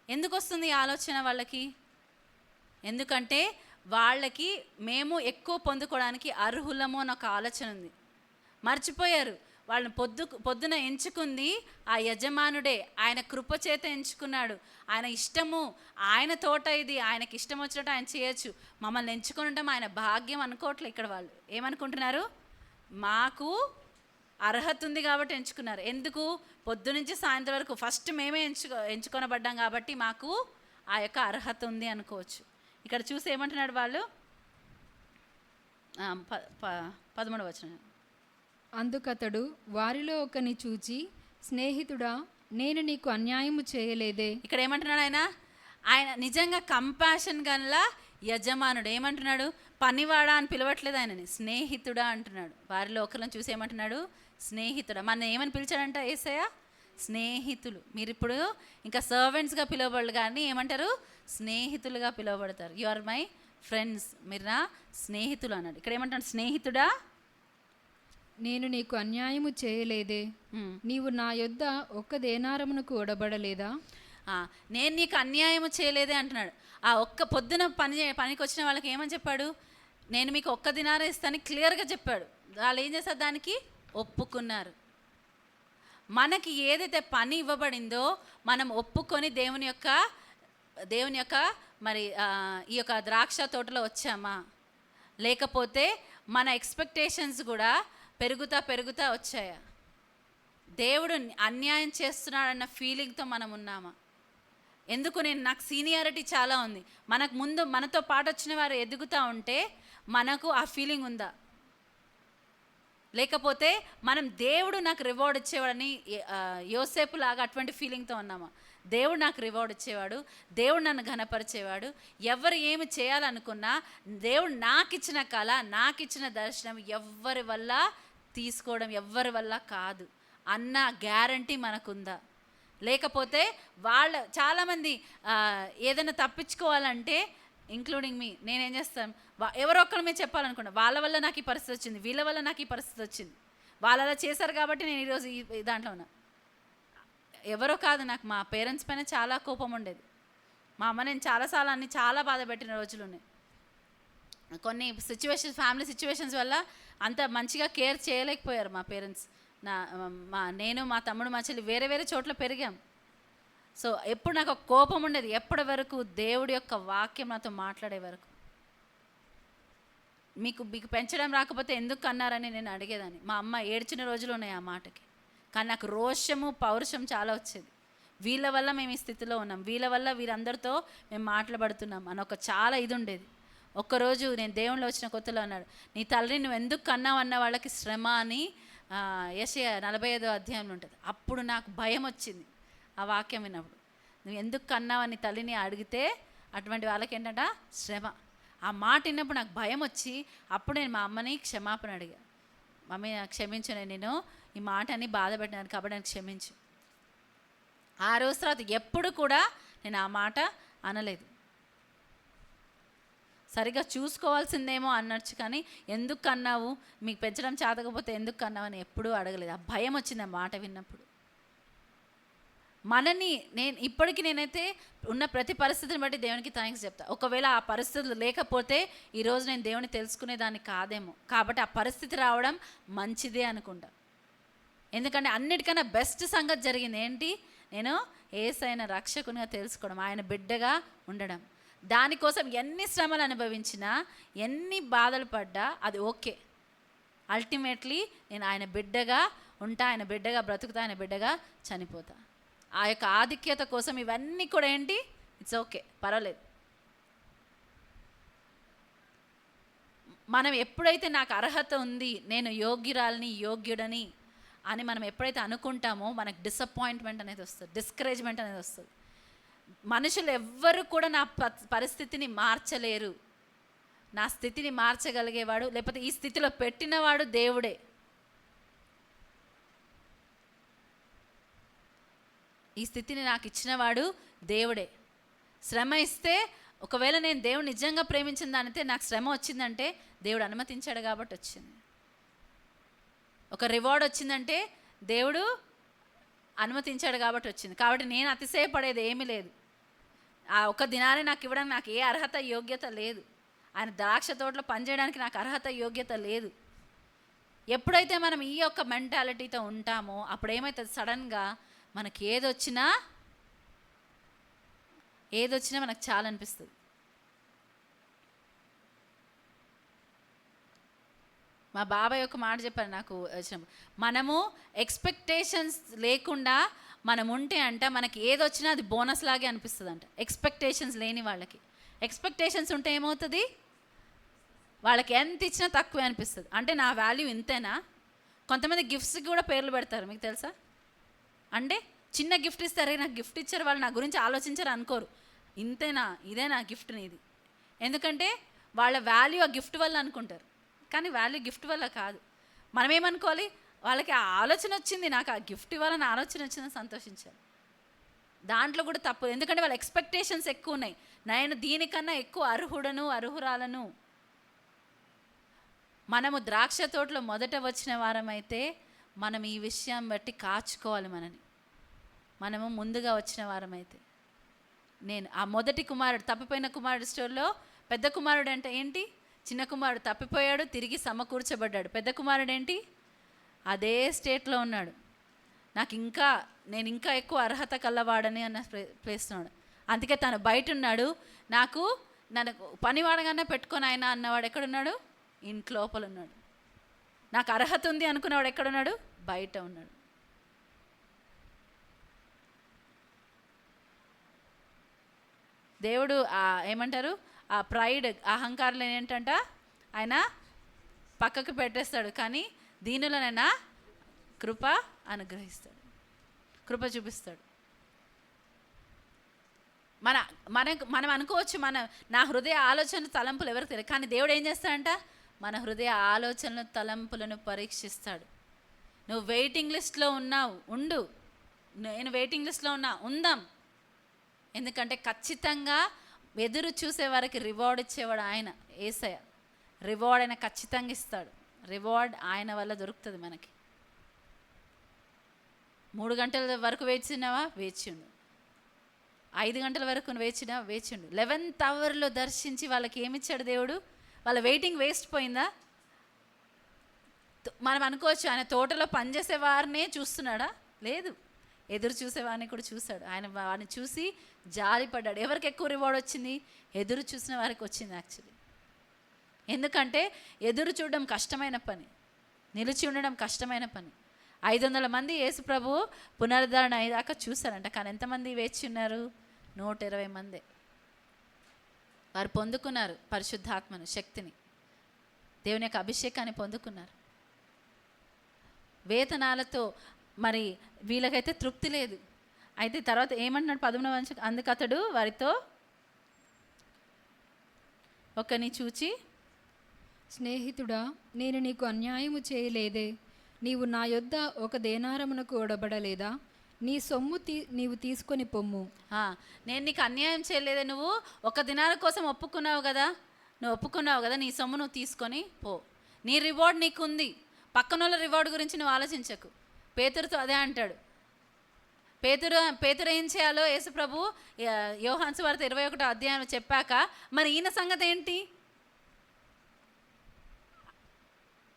ఎందుకు వస్తుంది ఈ ఆలోచన వాళ్ళకి? ఎందుకంటే వాళ్ళకి మేము ఎక్కువ పొందుకోవడానికి అర్హులము అని ఒక ఆలోచన ఉంది. మర్చిపోయారు, వాళ్ళని పొద్దున ఎంచుకుంది ఆ యజమానుడే, ఆయన కృపచేత ఎంచుకున్నాడు, ఆయన ఇష్టము, ఆయన తోట ఇది, ఆయనకి ఇష్టం వచ్చినట్టు ఆయన చేయొచ్చు, మమ్మల్ని ఎంచుకుని ఉంటాం ఆయన భాగ్యం అనుకోవట్లే. ఇక్కడ వాళ్ళు ఏమనుకుంటున్నారు, మాకు అర్హత ఉంది కాబట్టి ఎంచుకున్నారు. ఎందుకు? పొద్దునుంచి సాయంత్రం వరకు ఫస్ట్ మేమే ఎంచుకొనబడ్డాం కాబట్టి మాకు ఆ యొక్క అర్హత ఉంది అనుకోవచ్చు. ఇక్కడ చూసి ఏమంటున్నాడు వాళ్ళు 11వ వచనం. అందుకతడు వారిలో ఒకని చూచి, స్నేహితుడా, నేను నీకు అన్యాయము చేయలేదే. ఇక్కడ ఏమంటున్నాడు ఆయన నిజంగా కంపాషన్ గల యజమానుడు. ఏమంటున్నాడు? పనివాడా అని పిలవట్లేదు ఆయనని, స్నేహితుడా అంటున్నాడు. వారిలో ఒకరిని చూసి ఏమంటున్నాడు? స్నేహితుడా. మన ఏమని పిలిచాడంట యేసయ్య? స్నేహితులు. మీరు ఇప్పుడు ఇంకా సర్వెంట్స్గా పిలువబడరు కానీ ఏమంటారు? స్నేహితులుగా పిలువబడతారు. యు ఆర్ మై ఫ్రెండ్స్, మీరు నా స్నేహితులు అన్నాడు. ఇక్కడ ఏమంటాడు? స్నేహితుడా, నేను నీకు అన్యాయము చేయలేదే. నీవు నా యొద్ద ఒక్క దేనారమునకు ఒడబడలేదా. నేను నీకు అన్యాయము చేయలేదే అంటున్నాడు. ఆ ఒక్క పొద్దున పనికి వచ్చిన వాళ్ళకి ఏమని చెప్పాడు? నేను మీకు ఒక్క దినారం ఇస్తాను క్లియర్గా చెప్పాడు. వాళ్ళు ఏం చేస్తారు? దానికి ఒప్పుకున్నారు. మనకి ఏదైతే పని ఇవ్వబడిందో మనం ఒప్పుకొని దేవుని యొక్క మరి ఈ యొక్క ద్రాక్ష తోటలో వచ్చామా, లేకపోతే మన ఎక్స్పెక్టేషన్స్ కూడా పెరుగుతా వచ్చాయా? దేవుడు అన్యాయం చేస్తున్నాడన్న ఫీలింగ్తో మనం ఉన్నామా? ఎందుకు? నాకు సీనియారిటీ చాలా ఉంది, మనకు ముందు మనతో పాటు వచ్చిన వారు ఎదుగుతూ ఉంటే మనకు ఆ ఫీలింగ్ ఉందా? లేకపోతే మనం దేవుడు నాకు రివార్డ్ ఇచ్చేవాడని యోసేపు లాగా అటువంటి ఫీలింగ్తో ఉన్నామా? దేవుడు నాకు రివార్డ్ ఇచ్చేవాడు, దేవుడు నన్ను ఘనపరిచేవాడు, ఎవరు ఏమి చేయాలనుకున్నా దేవుడు నాకు ఇచ్చిన కళ, నాకు ఇచ్చిన దర్శనం ఎవ్వరి వల్ల తీసుకోవడం ఎవ్వరి వల్ల కాదు అన్న గ్యారంటీ మనకుందా? లేకపోతే చాలామంది ఏదైనా తప్పించుకోవాలంటే ఇంక్లూడింగ్ మీ, నేనేం చేస్తాను? ఎవరో ఒక్కరి మీద చెప్పాలనుకున్నా, వాళ్ళ వల్ల నాకు ఈ పరిస్థితి వచ్చింది, వీళ్ళ వల్ల నాకు ఈ పరిస్థితి వచ్చింది, వాళ్ళు అలా చేశారు కాబట్టి నేను ఈరోజు ఈ దాంట్లో ఉన్నా. ఎవరో కాదు, నాకు మా పేరెంట్స్ పైన చాలా కోపం ఉండేది. మా అమ్మ నేను చాలాసార్లు చాలా బాధ పెట్టిన రోజులు ఉన్నాయి. కొన్ని ఫ్యామిలీ సిచ్యువేషన్స్ వల్ల అంత మంచిగా కేర్ చేయలేకపోయారు మా పేరెంట్స్. నేను మా తమ్ముడు మా చెల్లి వేరే వేరే చోట్ల పెరిగాం. సో ఎప్పుడు నాకు ఒక కోపం ఉండేది, ఎప్పటి వరకు దేవుడి యొక్క వాక్యం నాతో మాట్లాడే వరకు. మీకు పెంచడం రాకపోతే ఎందుకు అన్నారని నేను అడిగేదాన్ని. మా అమ్మ ఏడ్చిన రోజులు ఉన్నాయి ఆ మాటకి. కానీ నాకు రోషము పౌరుషం చాలా వచ్చేది. వీళ్ళ వల్ల మేము ఈ స్థితిలో ఉన్నాం, వీళ్ళ వల్ల వీరందరితో మేము మాట్లాడుతున్నాం అని ఒక చాలా ఇది ఉండేది. ఒక్కరోజు నేను దేవుళ్ళు వచ్చిన కొత్తలో అన్నాడు, నీ తల్లిని నువ్వు ఎందుకు కన్నావు అన్న వాళ్ళకి శ్రమ అని యెషయా 45వ అధ్యాయంలో ఉంటుంది. అప్పుడు నాకు భయం వచ్చింది ఆ వాక్యం విన్నప్పుడు. నువ్వు ఎందుకు కన్నావు అని తల్లిని అడిగితే అటువంటి వాళ్ళకి ఏంటంట శ్రమ. ఆ మాట విన్నప్పుడు నాకు భయం వచ్చి అప్పుడు నేను మా అమ్మని క్షమాపణ అడిగా. మమ్మీ నాకు క్షమించు, నేను ఈ మాట అని బాధ పెట్టినాను కాబట్టి నాకు క్షమించు. ఆ రోజు తర్వాత ఎప్పుడు కూడా నేను ఆ మాట అనలేదు. సరిగ్గా చూసుకోవాల్సిందేమో అన్నచ్చు, కానీ ఎందుకు అన్నావు, మీకు పెంచడం చేతకపోతే ఎందుకు అన్నావు అని ఎప్పుడూ అడగలేదు. ఆ భయం వచ్చింది ఆ మాట విన్నప్పుడు. ఇప్పటికీ నేనైతే ఉన్న ప్రతి పరిస్థితిని బట్టి దేవునికి థ్యాంక్స్ చెప్తా. ఒకవేళ ఆ పరిస్థితులు లేకపోతే ఈరోజు నేను దేవుని తెలుసుకునేదాన్ని కాదేమో. కాబట్టి ఆ పరిస్థితి రావడం మంచిదే అనుకుంటా. ఎందుకంటే అన్నిటికన్నా బెస్ట్ సంగతి జరిగింది ఏంటి? నేను యేసయ్యను రక్షకునిగా తెలుసుకోవడం, ఆయన బిడ్డగా ఉండడం. దానికోసం ఎన్ని శ్రమలు అనుభవించినా, ఎన్ని బాధలు పడ్డా అది ఓకే. అల్టిమేట్లీ నేను ఆయన బిడ్డగా ఉంటా, ఆయన బిడ్డగా బ్రతుకుతా, ఆయన బిడ్డగా చనిపోతా. ఆ యొక్క ఆధిక్యత కోసం ఇవన్నీ కూడా ఏంటి, ఇట్స్ ఓకే, పర్వాలేదు. మనం ఎప్పుడైతే నాకు అర్హత ఉంది, నేను యోగ్యురాలని యోగ్యుడని అని మనం ఎప్పుడైతే అనుకుంటామో మనకు డిసప్పాయింట్మెంట్ అనేది వస్తుంది, డిస్కరేజ్మెంట్ అనేది వస్తుంది. మనుషులు ఎవ్వరు కూడా నా పరిస్థితిని మార్చలేరు. నా స్థితిని మార్చగలిగేవాడు, లేకపోతే ఈ స్థితిలో పెట్టినవాడు దేవుడే. ఈ స్థితిని నాకు ఇచ్చినవాడు దేవుడే. శ్రమ ఇస్తే, ఒకవేళ నేను దేవుడు నిజంగా ప్రేమించిన దానితే నాకు శ్రమ వచ్చిందంటే దేవుడు అనుమతించాడు కాబట్టి వచ్చింది. ఒక రివార్డ్ వచ్చిందంటే దేవుడు అనుమతించాడు కాబట్టి వచ్చింది. కాబట్టి నేను అతిశయపడేది ఏమీ లేదు. ఆ ఒక్క దినాన్ని నాకు ఇవ్వడానికి నాకు ఏ అర్హత యోగ్యత లేదు. ఆయన ద్రాక్ష తోటలో పనిచేయడానికి నాకు అర్హత యోగ్యత లేదు. ఎప్పుడైతే మనం ఈ యొక్క మెంటాలిటీతో ఉంటామో అప్పుడు ఏమవుతుంది, సడన్గా మనకి ఏదొచ్చినా మనకు చాలా అనిపిస్తుంది. మా బాబాయ్ ఒక మాట చెప్పారు నాకు వచ్చినప్పుడు, మనము ఎక్స్పెక్టేషన్స్ లేకుండా మనం ఉంటే అంట మనకి ఏది వచ్చినా అది బోనస్ లాగే అనిపిస్తుంది అంట. ఎక్స్పెక్టేషన్స్ లేని వాళ్ళకి. ఎక్స్పెక్టేషన్స్ ఉంటే ఏమవుతుంది, వాళ్ళకి ఎంత ఇచ్చినా తక్కువే అనిపిస్తుంది. అంటే నా వాల్యూ ఇంతేనా. కొంతమంది గిఫ్ట్స్కి కూడా పేర్లు పెడతారు, మీకు తెలుసా? అంటే చిన్న గిఫ్ట్ ఇస్తారే, నాకు గిఫ్ట్ ఇచ్చారు, వాళ్ళు నా గురించి ఆలోచించారు అనుకోరు. ఇంతేనా, ఇదే నా గిఫ్ట్ నీది. ఎందుకంటే వాళ్ళ వాల్యూ ఆ గిఫ్ట్ వల్ల అనుకుంటారు, కానీ వాల్యూ గిఫ్ట్ వల్ల కాదు. మనం ఏమనుకోవాలి, వాళ్ళకి ఆ ఆలోచన వచ్చింది, నాకు ఆ గిఫ్ట్ ఇవ్వాలని ఆలోచన వచ్చిందని సంతోషించాలి. దాంట్లో కూడా తప్పు, ఎందుకంటే వాళ్ళ ఎక్స్పెక్టేషన్స్ ఎక్కువ ఉన్నాయి. నేను దీనికన్నా ఎక్కువ అర్హుడను, అర్హురాలను. మనము ద్రాక్ష తోటలో మొదట వచ్చిన వారమైతే మనం ఈ విషయం బట్టి కాచుకోవాలి మనని. మనము ముందుగా వచ్చిన వారమైతే, నేను ఆ మొదటి కుమారుడు, తప్పిపోయిన కుమారుడు స్టోరీలో పెద్ద కుమారుడు అంటే ఏంటి, చిన్న కుమారుడు తప్పిపోయాడు, తిరిగి సమకూర్చబడ్డాడు. పెద్ద కుమారుడు ఏంటి, అదే స్టేట్లో ఉన్నాడు, నేను ఇంకా ఎక్కువ అర్హత కల్లవాడని అన్న ప్లేస్తున్నాడు. అందుకే తను బయట ఉన్నాడు. నన్ను పనివాడగానే పెట్టుకొని ఆయన అన్నవాడు ఎక్కడున్నాడు, ఇంటి లోపల ఉన్నాడు. నాకు అర్హత ఉంది అనుకున్నవాడు ఎక్కడున్నాడు, బయట ఉన్నాడు. దేవుడు ఏమంటారు, ఆ ప్రైడ్, అహంకారాలు ఏంటంట ఆయన పక్కకు పెట్టేస్తాడు, కానీ దీనులనైనా కృప అనుగ్రహిస్తాడు, కృప చూపిస్తాడు. మనం అనుకోవచ్చు, నా హృదయ ఆలోచన తలంపులు ఎవరికి తెలియదు, కానీ దేవుడు ఏం చేస్తాడంట, మన హృదయ ఆలోచనలు తలంపులను పరీక్షిస్తాడు. నువ్వు వెయిటింగ్ లిస్ట్లో ఉన్నావు, ఉండు. నేను వెయిటింగ్ లిస్ట్లో ఉందాం. ఎందుకంటే ఖచ్చితంగా ఎదురు చూసే వారికి రివార్డ్ ఇచ్చేవాడు ఆయన, యేసయ్య. రివార్డ్ ఆయన ఖచ్చితంగా ఇస్తాడు. రివార్డ్ ఆయన వల్ల దొరుకుతుంది మనకి. 3 గంటల వరకు వేచినావా, వేచిండు. 5 గంటల వరకు వేచినా, వేచిండు. 11th అవర్లో దర్శించి వాళ్ళకి ఏమిచ్చాడు దేవుడు, వాళ్ళ వెయిటింగ్ వేస్ట్ పోయిందా? మనం అనుకోవచ్చు ఆయన తోటలో పనిచేసే వారినే చూస్తున్నాడా, లేదు, ఎదురు చూసేవాడిని కూడా చూశాడు. ఆయన వాడిని చూసి జాలిపడ్డాడు. ఎవరికి ఎక్కువ రివార్డ్ వచ్చింది, ఎదురు చూసిన వారికి వచ్చింది యాక్చువల్లీ. ఎందుకంటే ఎదురు చూడడం కష్టమైన పని, నిలిచి ఉండడం కష్టమైన పని. 500 మంది యేసు ప్రభు పునరుద్ధరణ అయ్యేదాకా చూశారంట, కానీ ఎంతమంది వేచి ఉన్నారు, 120 మందే. వారు పొందుకున్నారు పరిశుద్ధాత్మను, శక్తిని, దేవుని యొక్క అభిషేకాన్ని పొందుకున్నారు. వేతనాలతో మరి వీళ్ళకైతే తృప్తి లేదు. అయితే తర్వాత ఏమంటున్నాడు 13వ వచనం, అందుకు అతడు వారితో ఒకని చూచి, స్నేహితుడా, నేను నీకు అన్యాయము చేయలేదే, నీవు నా యొద్ద ఒక దేనారమునకు ఓడబడలేదా? నీ సొమ్ము నీవు తీసుకొని పొమ్ము. నేను నీకు అన్యాయం చేయలేదే, నువ్వు ఒక దినార కోసం ఒప్పుకున్నావు కదా, నీ సొమ్ము నువ్వు తీసుకొని పో. నీ రివార్డ్ నీకుంది, పక్కనోళ్ళ రివార్డ్ గురించి నువ్వు ఆలోచించకు. పేతురుతో అదే అంటాడు. పేతురు ఏం చేయాలో యేసు ప్రభు యోహాను సువార్త 21వ అధ్యాయం చెప్పాక, మరి ఈయన సంగతి ఏంటి,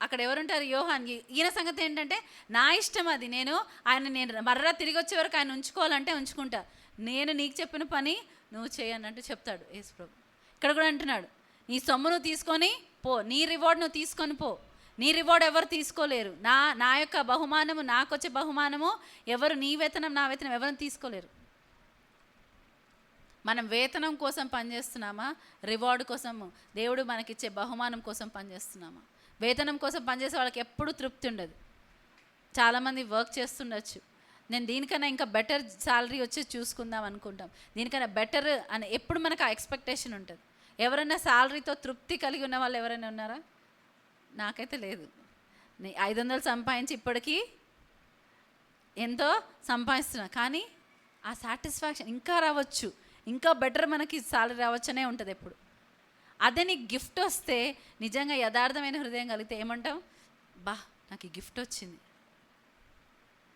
అక్కడ ఎవరుంటారు, యోహాన్. ఈయన సంగతి ఏంటంటే, నా ఇష్టం అది, నేను మర్రా తిరిగి వచ్చే వరకు ఆయన ఉంచుకోవాలంటే ఉంచుకుంటా, నేను నీకు చెప్పిన పని నువ్వు చేయనంటూ చెప్తాడు యేసు ప్రభు. ఇక్కడ కూడా అంటున్నాడు, నీ సొమ్ము నువ్వు తీసుకొని పో, నీ రివార్డ్ నువ్వు తీసుకొని పో. నీ రివార్డ్ ఎవరు తీసుకోలేరు. నా యొక్క బహుమానము, నాకు వచ్చే బహుమానము ఎవరు, నీ వేతనం నా వేతనం ఎవరు తీసుకోలేరు. మనం వేతనం కోసం పనిచేస్తున్నామా, రివార్డ్ కోసము, దేవుడు మనకిచ్చే బహుమానం కోసం పనిచేస్తున్నామా? వేతనం కోసం పనిచేసే వాళ్ళకి ఎప్పుడూ తృప్తి ఉండదు. చాలామంది వర్క్ చేస్తుండొచ్చు, నేను దీనికన్నా ఇంకా బెటర్ శాలరీ వచ్చి చూసుకుందాం అనుకుంటాం, దీనికన్నా బెటర్ అని ఎప్పుడు మనకు ఆ ఎక్స్పెక్టేషన్ ఉంటుంది. ఎవరైనా శాలరీతో తృప్తి కలిగి ఉన్న వాళ్ళు ఎవరైనా ఉన్నారా? నాకైతే లేదు. 500 సంపాదించి ఇప్పటికీ ఎంతో సంపాదిస్తున్నా, కానీ ఆ సాటిస్ఫాక్షన్ ఇంకా రావచ్చు, ఇంకా బెటర్ మనకి శాలరీ రావచ్చనే ఉంటుంది ఎప్పుడు. అదే నీకు గిఫ్ట్ వస్తే, నిజంగా యథార్థమైన హృదయం కలిగితే ఏమంటాం, నాకు ఈ గిఫ్ట్ వచ్చింది.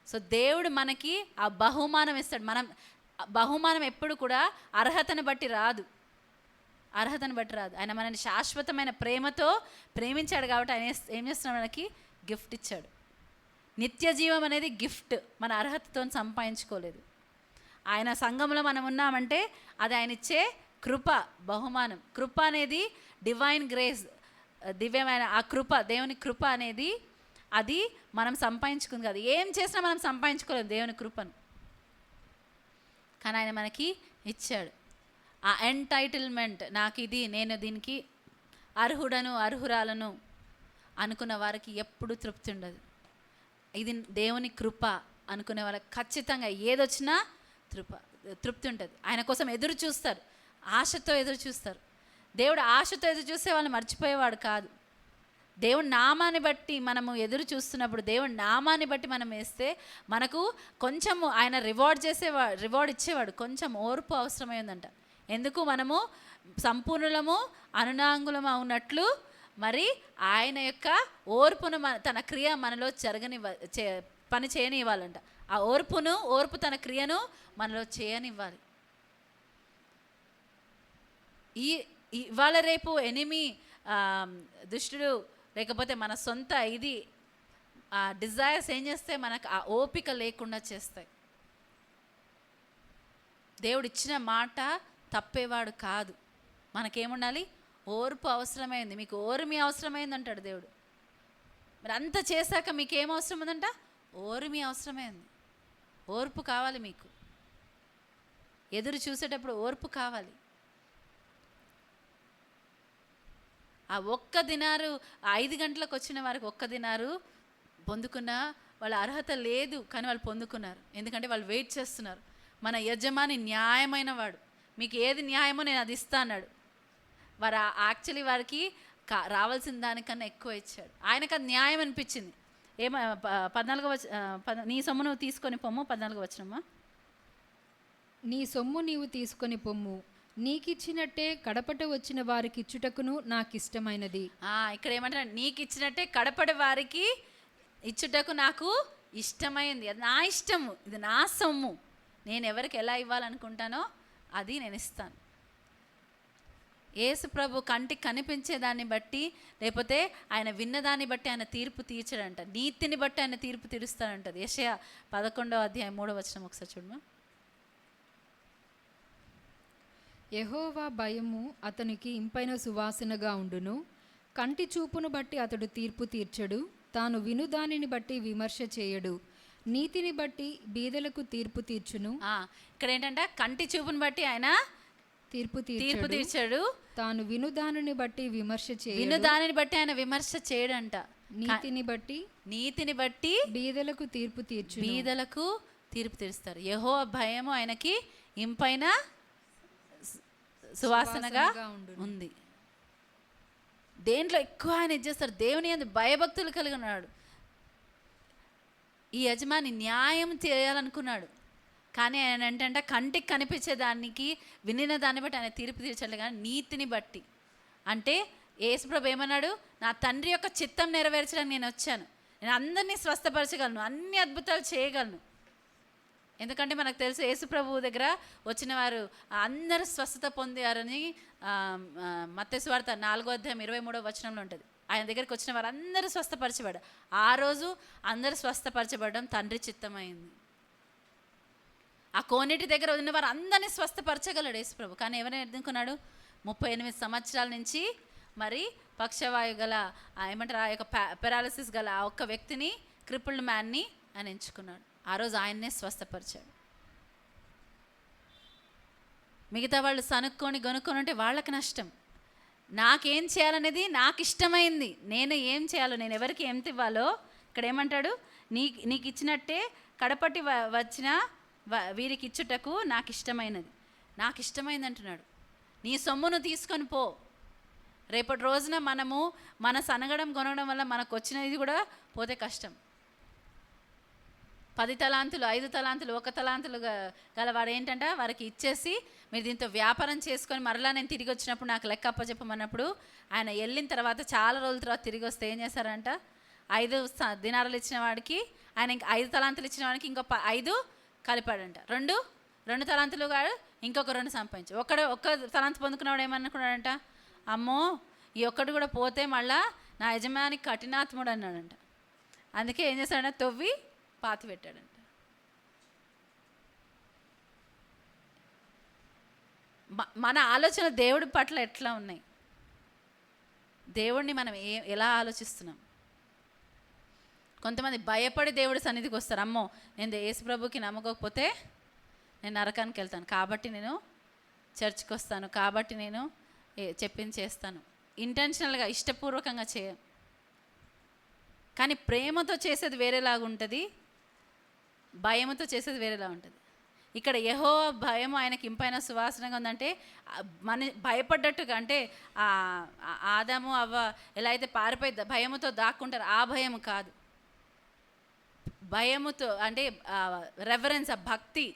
సో దేవుడు మనకి ఆ బహుమానం ఇస్తాడు. బహుమానం ఎప్పుడు కూడా అర్హతను బట్టి రాదు. ఆయన మనని శాశ్వతమైన ప్రేమతో ప్రేమించాడు కాబట్టి ఆయన ఏం చేస్తున్నాడు, మనకి గిఫ్ట్ ఇచ్చాడు. నిత్య జీవం అనేది గిఫ్ట్, మన అర్హతతో సంపాదించుకోలేదు. ఆయన సంఘంలో మనం ఉన్నామంటే అది ఆయన ఇచ్చే కృప, బహుమానం. కృప అనేది డివైన్ గ్రేస్, దివ్యమైన ఆ కృప, దేవుని కృప అనేది అది మనం సంపాదించుకుంది కాదు. ఏం చేసినా మనం సంపాదించుకోలేము దేవుని కృపను, కానీ ఆయన మనకి ఇచ్చాడు. ఆ ఎంటైటిల్మెంట్, నాకు ఇది, నేను దీనికి అర్హుడను అర్హురాలను అనుకున్న వారికి ఎప్పుడు తృప్తి ఉండదు. ఇది దేవుని కృప అనుకునే వాళ్ళకి ఖచ్చితంగా ఏదొచ్చినా తృప్తి ఉంటుంది. ఆయన కోసం ఎదురు చూస్తారు, ఆశతో ఎదురు చూస్తారు. దేవుడు ఆశతో ఎదురు చూస్తే వాళ్ళు మర్చిపోయేవాడు కాదు. దేవుడి నామాన్ని బట్టి మనము ఎదురు చూస్తున్నప్పుడు, దేవుడి నామాన్ని బట్టి మనం వేస్తే మనకు కొంచెము ఆయన రివార్డ్ ఇచ్చేవాడు. కొంచెం ఓర్పు అవసరమైందంట. ఎందుకు? మనము సంపూర్ణులము అనునాంగులము అవునట్లు మరి ఆయన యొక్క ఓర్పును తన క్రియ మనలో పని చేయనివ్వాలంట. ఆ ఓర్పు తన క్రియను మనలో చేయనివ్వాలి. ఇవాళ రేపు ఎనిమి దుష్టుడు లేకపోతే మన సొంత ఇది డిజైర్స్ ఏం చేస్తే మనకు ఆ ఓపిక లేకుండా చేస్తాయి. దేవుడు ఇచ్చిన మాట తప్పేవాడు కాదు. మనకేముండాలి? ఓర్పు అవసరమైంది. మీకు ఓర్మి అవసరమైంది అంటాడు దేవుడు. మరి అంత చేశాక మీకు ఏం అవసరం ఉందంట? ఓర్మి అవసరమైంది. ఓర్పు కావాలి మీకు. ఎదురు చూసేటప్పుడు ఓర్పు కావాలి. ఆ 1 దినారు 5 గంటలకు వచ్చిన వారికి 1 దినారు పొందుకున్న వాళ్ళ అర్హత లేదు, కానీ వాళ్ళు పొందుకున్నారు. ఎందుకంటే వాళ్ళు వెయిట్ చేస్తున్నారు. మన యజమాని న్యాయమైన వాడు, మీకు ఏది న్యాయమో నేను అది ఇస్తా అన్నాడు. యాక్చువల్లీ వారికి రావాల్సిన దానికన్నా ఎక్కువ ఇచ్చాడు. ఆయనకు అది న్యాయం అనిపించింది. 14 నీ సొమ్ము నువ్వు తీసుకొని పొమ్ము. 14 వచనమ్మా. నీ సొమ్ము నీవు తీసుకొని పొమ్ము, నీకిచ్చినట్టే కడపట వచ్చిన వారికి ఇచ్చుటకును నాకు ఇష్టమైనది. ఇక్కడ ఏమంటారు? నీకు ఇచ్చినట్టే కడపటి వారికి ఇచ్చుటకు నాకు ఇష్టమైంది. అది నా ఇష్టము, ఇది నా సొమ్ము. నేను ఎవరికి ఎలా ఇవ్వాలనుకుంటానో అది నేను ఇస్తాను. యేసు ప్రభు కంటికి కనిపించే దాన్ని బట్టి, లేకపోతే ఆయన విన్నదాన్ని బట్టి ఆయన తీర్పు తీర్చడంట. నీతిని బట్టి ఆయన తీర్పు తీరుస్తాడంటది. యెషయా 11వ అధ్యాయం 3వ వచనం ఒకసారి చూడమా. యెహోవా భయము అతనికి ఇంపైన సువాసనగా ఉండును. కంటి చూపును బట్టి అతడు తీర్పు తీర్చడు, తాను విను దానిని బట్టి విమర్శ చేయడు. నీతిని బట్టి బీదలకు తీర్పు తీర్చును. ఇక్కడ ఏంటంటే కంటి చూపును బట్టి ఆయన తీర్పు తీర్చాడు, తాను విను దానిని బట్టి విమర్శ చేయడు. విను దానిని బట్టి ఆయన విమర్శ చేయడంట. నీతిని బట్టి బీదలకు తీర్పు తీర్చు. బీదలకు తీర్పు తీరుస్తారు. యెహోవా భయము ఆయనకి ఇంపైన సువాసనగా ఉంది. దేంట్లో ఎక్కువ ఆయన ఇచ్చేస్తారు? దేవుని యందు భయభక్తులు కలిగి ఉన్నాడు. ఈ యజమాని న్యాయం చేయాలనుకున్నాడు, కానీ ఆయన ఏంటంటే కంటికి కనిపించే దానికి, వినిన దాన్ని బట్టి ఆయన తీర్పు తీర్చాలి. కానీ నీతిని బట్టి అంటే యేసుప్రభు ఏమన్నాడు? నా తండ్రి యొక్క చిత్తం నెరవేర్చడానికి నేను వచ్చాను. నేను అందరినీ స్వస్థపరచగలను, అన్ని అద్భుతాలు చేయగలను. ఎందుకంటే మనకు తెలుసు యేసుప్రభు దగ్గర వచ్చిన వారు అందరూ స్వస్థత పొందారని మత్తయి సువార్త 4వ అధ్యాయం 23వ వచనంలో ఉంటుంది. ఆయన దగ్గరికి వచ్చిన వారు అందరూ స్వస్థపరచబడ్డారు. ఆ రోజు అందరూ స్వస్థపరచబడడం తండ్రి చిత్తమైంది. ఆ కోనేటి దగ్గర ఉన్న వారు అందరినీ స్వస్థపరచగలడు యేసుప్రభు. కానీ ఎవరైనా ఎదుర్కొన్నాడు? 38 సంవత్సరాల నుంచి మరి పక్షవాయు గల ఏమంటారు, ఆ యొక్క పెరాలసిస్ గల ఆ ఒక్క వ్యక్తిని, క్రిపుల్డ్ మ్యాన్ని ఆయన ఎంచుకున్నాడు. ఆ రోజు ఆయన్నే స్వస్థపరిచాడు. మిగతా వాళ్ళు సనుక్కొని గొనుక్కొని ఉంటే వాళ్ళకి నష్టం. నాకేం చేయాలనేది నాకు ఇష్టమైంది. నేను ఏం చేయాలో, నేను ఎవరికి ఎంత ఇవ్వాలో ఇక్కడ ఏమంటాడు? నీకు ఇచ్చినట్టే కడపటి వచ్చిన వీరికి ఇచ్చుటకు నాకు ఇష్టమైనది. నాకు ఇష్టమైంది అంటున్నాడు. నీ సొమ్మును తీసుకొని పో. రేపటి రోజున మనము మన సనగడం కొనడం వల్ల మనకు వచ్చినది కూడా పోతే కష్టం. 10 తలాంతులు 5 తలాంతులు 1 తలాంతులు గలవాడు ఏంటంటే వారికి ఇచ్చేసి, మీరు దీంతో వ్యాపారం చేసుకొని మరలా నేను తిరిగి వచ్చినప్పుడు నాకు లెక్క అప్పచెప్పమన్నప్పుడు, ఆయన వెళ్ళిన తర్వాత చాలా రోజుల తర్వాత తిరిగి వస్తే ఏం చేశారంట? 5 దినారాలు ఇచ్చిన వాడికి ఆయన ఇంక 5 తలాంతులు ఇచ్చిన వాడికి ఇంకో 5 కలిపాడంట. 2 తలాంతులు కాదు, ఇంకొక 2 సంపాదించి ఒక్క తలాంతు పొందుకున్నవాడు ఏమనుకున్నాడంట? అమ్మో, ఈ ఒక్కడు కూడా పోతే మళ్ళా నా యజమాని కఠినాత్ముడు అన్నాడంట. అందుకే ఏం చేశాడంటే తవ్వి పాతి పెట్టాడంట. మన ఆలోచన దేవుడి పట్ల ఎట్లా ఉన్నాయి? దేవుడిని మనం ఎలా ఆలోచిస్తున్నాం? కొంతమంది భయపడి దేవుడి సన్నిధికి వస్తారు. అమ్మో, నేను యేసు ప్రభుకి నమ్మకపోతే నేను నరకానికి వెళ్తాను, కాబట్టి నేను చర్చ్కి వస్తాను, కాబట్టి నేను చెప్పింది చేస్తాను. ఇంటెన్షనల్గా, ఇష్టపూర్వకంగా చేయం. కానీ ప్రేమతో చేసేది వేరేలాగా ఉంటుంది, భయముతో చేసేది వేరేలా ఉంటుంది. ఇక్కడ యెహోవా భయం ఆయనకి ఇంపైన సువాసనగా ఉందంటే మన భయపడ్డట్టుగా, అంటే ఆదాము అవ్వ ఎలా అయితే పారిపోయి భయముతో దాక్కుంటారు, ఆ భయం కాదు. భయముతో అంటే రెవరెన్స్, ఆ భక్తి,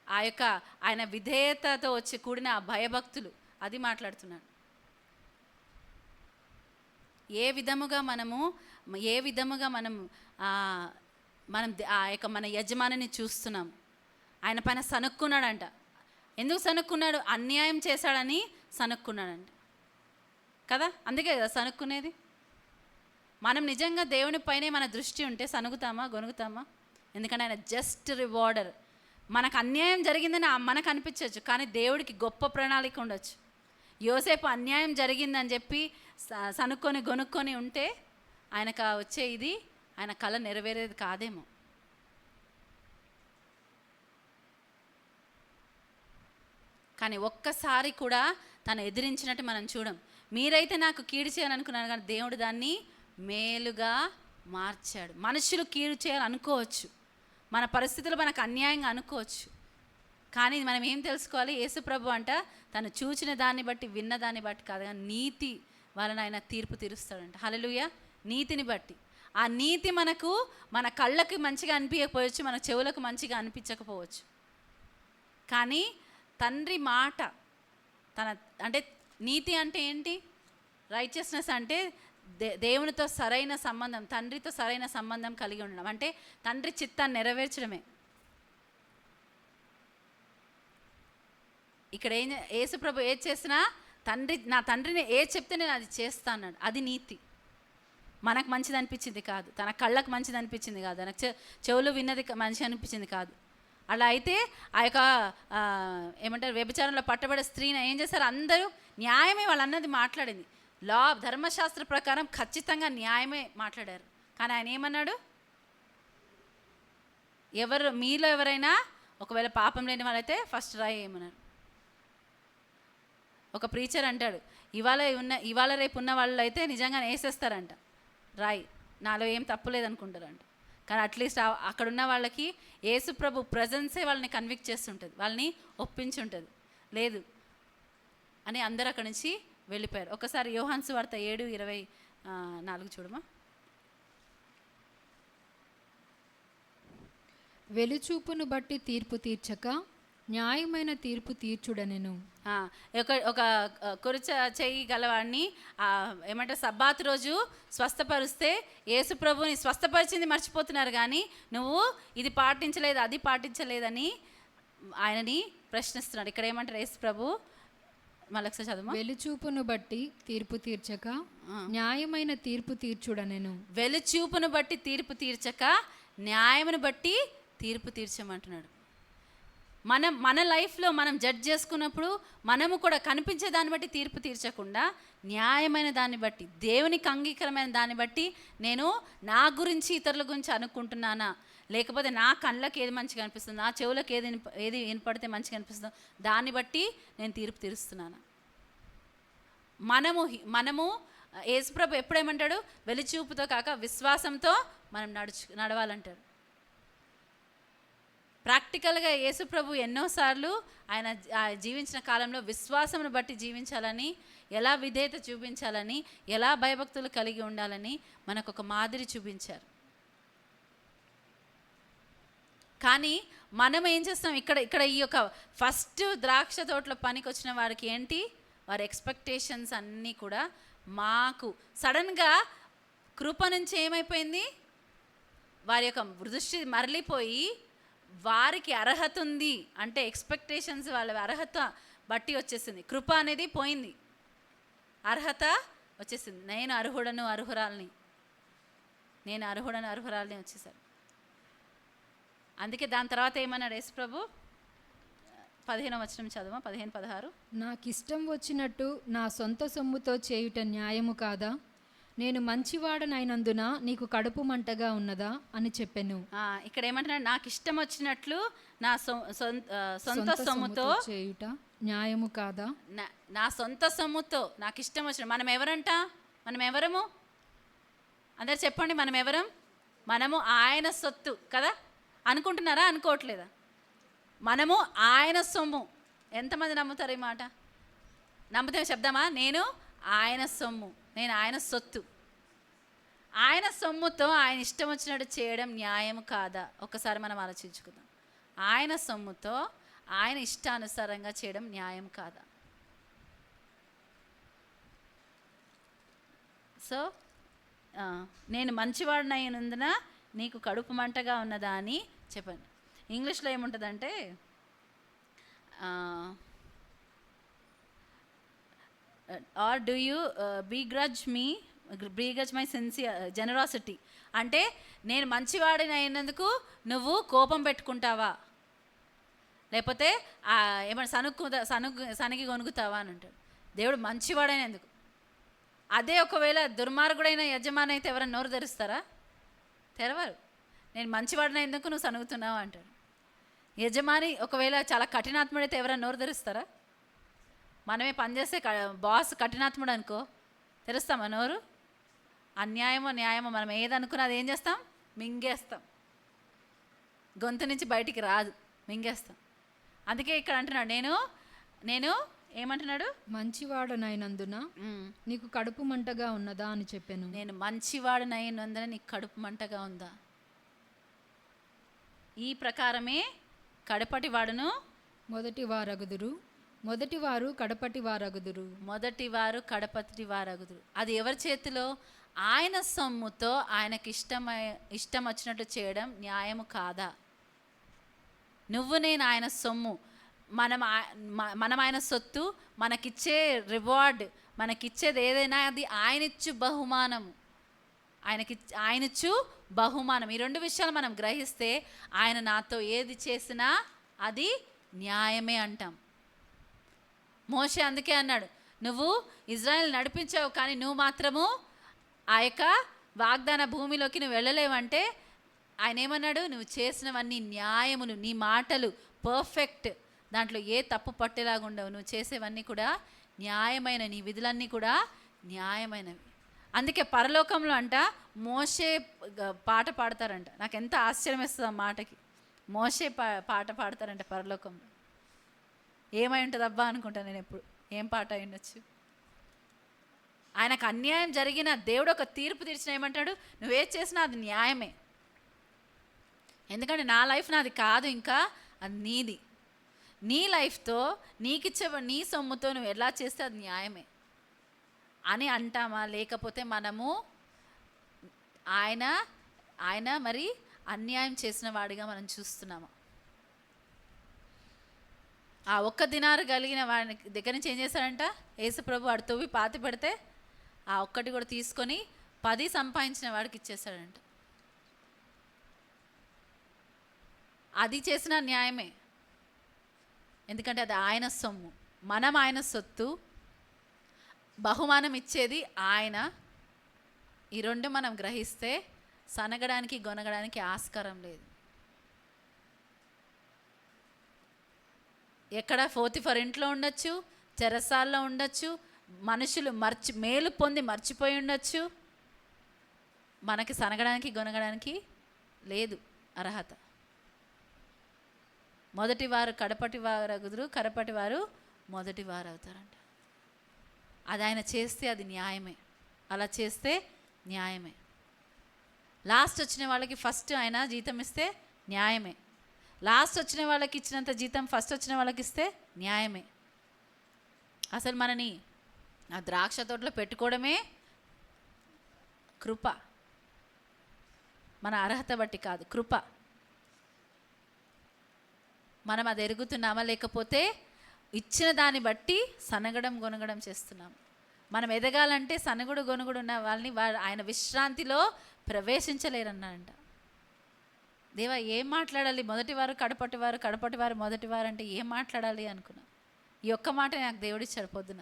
ఆ యొక్క ఆయన విధేయతతో వచ్చి కూడిన ఆ భయభక్తులు, అది మాట్లాడుతున్నాడు. ఏ విధముగా మనం ఆ యొక్క మన యజమానిని చూస్తున్నాం. ఆయన పైన సనుక్కున్నాడంట. ఎందుకు సనుక్కున్నాడు? అన్యాయం చేశాడని సనుక్కున్నాడంట కదా, అందుకే కదా సనుక్కునేది. మనం నిజంగా దేవుని పైనే మన దృష్టి ఉంటే సనుగుతామా, గొనుగుతామా? ఎందుకంటే ఆయన జస్ట్ రివార్డర్. మనకు అన్యాయం జరిగిందని మనకు అనిపించవచ్చు, కానీ దేవుడికి గొప్ప ప్రణాళిక ఉండొచ్చు. యోసేపు అన్యాయం జరిగిందని చెప్పి సనుక్కొని గొనుక్కొని ఉంటే ఆయనకు వచ్చే ఇది ఆయన కళ నెరవేరేది కాదేమో. కానీ ఒక్కసారి కూడా తను ఎదిరించినట్టు మనం చూడం. మీరైతే నాకు కీడు చేయాలనుకున్నాను, కానీ దేవుడు దాన్ని మేలుగా మార్చాడు. మనుషులు కీడు చేయాలనుకోవచ్చు, మన పరిస్థితులు మనకు అన్యాయంగా అనుకోవచ్చు, కానీ మనం ఏం తెలుసుకోవాలి? యేసు ప్రభు అంట తను చూచిన దాన్ని బట్టి, విన్న దాన్ని బట్టి కాదు, కానీ నీతి వలన ఆయన తీర్పు తీరుస్తాడంట. హల్లెలూయా. నీతిని బట్టి. ఆ నీతి మనకు మన కళ్ళకి మంచిగా అనిపించకపోవచ్చు, మన చెవులకు మంచిగా అనిపించకపోవచ్చు, కానీ తండ్రి మాట అంటే నీతి అంటే ఏంటి? రైచియస్నెస్ అంటే దేవునితో సరైన సంబంధం, తండ్రితో సరైన సంబంధం కలిగి ఉండడం, అంటే తండ్రి చిత్తాన్ని నెరవేర్చడమే. ఇక్కడ యేసు ప్రభు ఏది చేసినా నా తండ్రిని ఏది చెప్తే నేను అది చేస్తా అన్నాడు. అది నీతి. మనకు మంచిది అనిపించింది కాదు, తన కళ్ళకు మంచిది అనిపించింది కాదు, తనకు చెవులు విన్నది మంచి అనిపించింది కాదు. అలా అయితే ఆ యొక్క ఏమంటారు, వ్యభిచారంలో పట్టబడే స్త్రీని ఏం చేశారు? అందరూ న్యాయమే వాళ్ళు అన్నది మాట్లాడింది. ధర్మశాస్త్ర ప్రకారం ఖచ్చితంగా న్యాయమే మాట్లాడారు. కానీ ఆయన ఏమన్నాడు? మీలో ఎవరైనా ఒకవేళ పాపం లేని వాళ్ళైతే ఫస్ట్ రాయి ఏమన్నారు. ఒక ప్రీచర్ అంటాడు, ఇవాళ రేపు ఉన్న వాళ్ళు అయితే నిజంగా వేసేస్తారంట రాయి, నాలో ఏం తప్పు లేదనుకుంటారంట. కానీ అట్లీస్ట్ అక్కడున్న వాళ్ళకి యేసు ప్రభు ప్రజెన్సే వాళ్ళని కన్విక్ట్ చేస్తుంటుంది, వాళ్ళని ఒప్పించుంటుంది. లేదు అని అందరూ అక్కడి నుంచి వెళ్ళిపోయారు. ఒకసారి యోహాను సువార్త 7:24 చూడమా. వెలుచూపును బట్టి తీర్పు తీర్చక న్యాయమైన తీర్పు తీర్చుడనెను. ఒక కురచ చెయ్యి గలవాడిని ఏమంటారు, సబ్బాతు రోజు స్వస్థపరిస్తే యేసు ప్రభుని స్వస్థపరిచింది మర్చిపోతున్నారు, కానీ నువ్వు ఇది పాటించలేదు, అది పాటించలేదని ఆయనని ప్రశ్నిస్తున్నాడు. ఇక్కడ ఏమంటారు యేసు ప్రభు? మళ్ళొకసారి చదువు. వెలుచూపును బట్టి తీర్పు తీర్చక న్యాయమైన తీర్పు తీర్చుడనెను. వెలుచూపును బట్టి తీర్పు తీర్చక న్యాయమును బట్టి తీర్పు తీర్చమంటున్నాడు. మన లైఫ్లో మనం జడ్జ్ చేసుకున్నప్పుడు మనము కూడా కనిపించే దాన్ని బట్టి తీర్పు తీర్చకుండా న్యాయమైన దాన్ని బట్టి, దేవునికి అంగీకారమైన దాన్ని బట్టి, నేను నా గురించి ఇతరుల గురించి అనుకుంటున్నానా, లేకపోతే నా కళ్ళకి ఏది మంచిగా అనిపిస్తుంది, నా చెవులకు ఏది వినపడితే మంచిగా అనిపిస్తుందో దాన్ని బట్టి నేను తీర్పు తీరుస్తున్నాను. మనము యేసుప్రభు ఎప్పుడేమంటాడు? వెలిచూపుతో కాక విశ్వాసంతో మనం నడవాలంటాడు. ప్రాక్టికల్గా యేసుప్రభు ఎన్నోసార్లు ఆయన జీవించిన కాలంలో విశ్వాసమును బట్టి జీవించాలని, ఎలా విధేయత చూపించాలని, ఎలా భయభక్తులు కలిగి ఉండాలని మనకు ఒక మాదిరి చూపించారు. కానీ మనం ఏం చేస్తాం? ఇక్కడ ఈ యొక్క ఫస్ట్ ద్రాక్ష తోటలో పనికి వచ్చిన వారికి ఏంటి? వారి ఎక్స్పెక్టేషన్స్ అన్నీ కూడా మాకు సడన్గా కృప నుంచి ఏమైపోయింది? వారి యొక్క దృష్టి మరలిపోయి వారికి అర్హత ఉంది అంటే ఎక్స్పెక్టేషన్స్ వాళ్ళ అర్హత బట్టి వచ్చేసింది. కృప అనేది పోయింది, అర్హత వచ్చేసింది. నేను అర్హుడను అర్హురాలని వచ్చేసారు. అందుకే దాని తర్వాత ఏమన్నాడు యేసు ప్రభు? 15వ వచనం చదువు, 15-16. నాకిష్టం వచ్చినట్టు నా సొంత సొమ్ముతో చేయుట న్యాయము కాదా? నేను మంచివాడనైనందున నీకు కడుపు మంటగా ఉన్నదా అని చెప్పెను. ఇక్కడ ఏమంటున్నాడు? నాకు ఇష్టం వచ్చినట్లు నా సొంత సొమ్ముతో చేయుట న్యాయము కాదా? నా సొంత సొమ్ముతో నాకు ఇష్టం వచ్చిన. మనం ఎవరంట? మనం ఎవరము? అందరు చెప్పండి, మనం ఎవరం? మనము ఆయన సొత్తు కదా. అనుకుంటున్నారా? అనుకోవట్లేదా? మనము ఆయన సొమ్ము. ఎంతమంది నమ్ముతారు ఈ మాట? నమ్మితే చెప్దామా? నేను ఆయన సొమ్ము, నేను ఆయన సొత్తు. ఆయన సొమ్ముతో ఆయన ఇష్టం వచ్చినట్టు చేయడం న్యాయం కాదా? ఒకసారి మనం ఆలోచించుకుందాం. ఆయన సొమ్ముతో ఆయన ఇష్టానుసారంగా చేయడం న్యాయం కాదా? సో నేను మంచివాడినైనందున నీకు కడుపు మంటగా ఉన్నదా అని చెప్పండి. ఇంగ్లీష్లో ఏముంటుందంటే are do you begrudge my generosity అంటే నేను మంచివాడిని అయినందుకు నువ్వు కోపం పెట్టుకుంటావా, లేకపోతే ఏమన్నా సనికి గొనుగుతావా అని అంటాడు. దేవుడు మంచివాడైనందుకు. అదే ఒకవేళ దుర్మార్గుడైన యజమాని అయితే ఎవరైనా నోరు తెరుస్తారా? తెరవరు. నేను మంచివాడినైనందుకు నువ్వు సనుగుతున్నావు అంటాడు. యజమాని ఒకవేళ చాలా కఠినాత్ముడైతే ఎవరైనా నోరు తెరుస్తారా? మనమే పనిచేస్తే బాస్ కఠినాత్ముడు అనుకో, తెరుస్తామా నోరు? అన్యాయమో న్యాయమో మనం ఏదనుకున్నా అది ఏం చేస్తాం? మింగేస్తాం. గొంతు నుంచి బయటికి రాదు, మింగేస్తాం. అందుకే ఇక్కడ అంటున్నాడు, నేను ఏమంటున్నాడు? మంచివాడనైనందున నీకు కడుపు మంటగా ఉన్నదా అని చెప్పాను. నేను మంచివాడనైనందున నీకు కడుపు మంటగా ఉందా? ఈ ప్రకారమే కడపటి వాడును మొదటి వారగుదురు, మొదటివారు కడపటి వారగుదురు. మొదటివారు కడపటి వారగుదురు. అది ఎవరి చేతిలో? ఆయన సొమ్ముతో ఆయనకి ఇష్టం వచ్చినట్టు చేయడం న్యాయము కాదా? నువ్వు నేను ఆయన సొమ్ము, మనం ఆయన సొత్తు. మనకిచ్చే రివార్డ్, మనకిచ్చేది ఏదైనా అది ఆయనిచ్చు బహుమానము. ఆయనిచ్చు బహుమానం. ఈ రెండు విషయాలు మనం గ్రహిస్తే ఆయన నాతో ఏది చేసినా అది న్యాయమే అంటాం. మోషే అందుకే అన్నాడు, నువ్వు ఇజ్రాయెల్ నడిపించావు కానీ నువ్వు మాత్రము ఆ యొక్క వాగ్దాన భూమిలోకి నువ్వు వెళ్ళలేవంటే ఆయన ఏమన్నాడు? నువ్వు చేసినవన్నీ న్యాయములు, నీ మాటలు పర్ఫెక్ట్, దాంట్లో ఏ తప్పు పట్టేలాగా ఉండవు. నువ్వు చేసేవన్నీ కూడా న్యాయమైన, నీ విధులన్నీ కూడా న్యాయమైనవి. అందుకే పరలోకంలో అంట మోషే పాట పాడతారంట. నాకు ఎంత ఆశ్చర్యం వేస్తుంది ఆ మాటకి. మోషే పాట పాడతారంట పరలోకంలో. ఏమై ఉంటుంది అబ్బా అనుకుంటాను నేను ఎప్పుడు. ఏం పాట అయి ఉండొచ్చు? ఆయనకు అన్యాయం జరిగిన దేవుడు ఒక తీర్పు తీర్చిన ఏమంటాడు? నువ్వేం చేసినా అది న్యాయమే. ఎందుకంటే నా లైఫ్ నాది కాదు, ఇంకా అది నీది. నీ లైఫ్తో నీకిచ్చే నీ సొమ్ముతో నువ్వు ఎలా చేస్తే అది న్యాయమే అని అంటామా? లేకపోతే మనము ఆయన మరి అన్యాయం చేసిన వాడిగా మనం చూస్తున్నామా? ఆ ఒక్క దినారు కలిగిన వాడి దగ్గర నుంచి ఏం చేశాడంట యేసు ప్రభు? వాడు తవ్వి పాతి పెడితే ఆ ఒక్కటి కూడా తీసుకొని 10 సంపాదించిన వాడికి ఇచ్చేసాడంట. అది చేసిన న్యాయమే, ఎందుకంటే అది ఆయన సొమ్ము, మనం ఆయన సొత్తు, బహుమానం ఇచ్చేది ఆయన. ఈ రెండు మనం గ్రహిస్తే సనగడానికి గొనగడానికి ఆస్కారం లేదు. ఎక్కడ పోతిఫర్ ఇంట్లో ఉండొచ్చు, చెరసాల్లో ఉండొచ్చు, మనుషులు మేలు పొంది మర్చిపోయి ఉండొచ్చు. మనకి సనగడానికి గొనగడానికి లేదు అర్హత. మొదటి వారు కడపటి వారు అగుదురు, కడపటి వారు మొదటి వారు అవుతారంట. అది ఆయన చేస్తే అది న్యాయమే, అలా చేస్తే న్యాయమే. లాస్ట్ వచ్చిన వాళ్ళకి ఫస్ట్ ఆయన జీతం ఇస్తే న్యాయమే. లాస్ట్ వచ్చిన వాళ్ళకి ఇచ్చినంత జీతం ఫస్ట్ వచ్చిన వాళ్ళకి ఇస్తే న్యాయమే. అసలు మనని ఆ ద్రాక్ష తోటలో పెట్టుకోవడమే కృప, మన అర్హత బట్టి కాదు, కృప. మనం అది ఎరుగుతున్నామా? లేకపోతే ఇచ్చిన దాన్ని బట్టి సనగడం గొనగడం చేస్తున్నాం. మనం ఎదగాలంటే సనగుడు గొనుగుడు ఉన్న వాళ్ళని ఆయన విశ్రాంతిలో ప్రవేశించలేరన్నాడంట. దేవా ఏం మాట్లాడాలి, మొదటివారు కడపటివారు, కడపటివారు మొదటివారు అంటే ఏం మాట్లాడాలి అనుకున్నా. ఈ ఒక్క మాట నాకు దేవుడిచ్చాడు పొద్దున.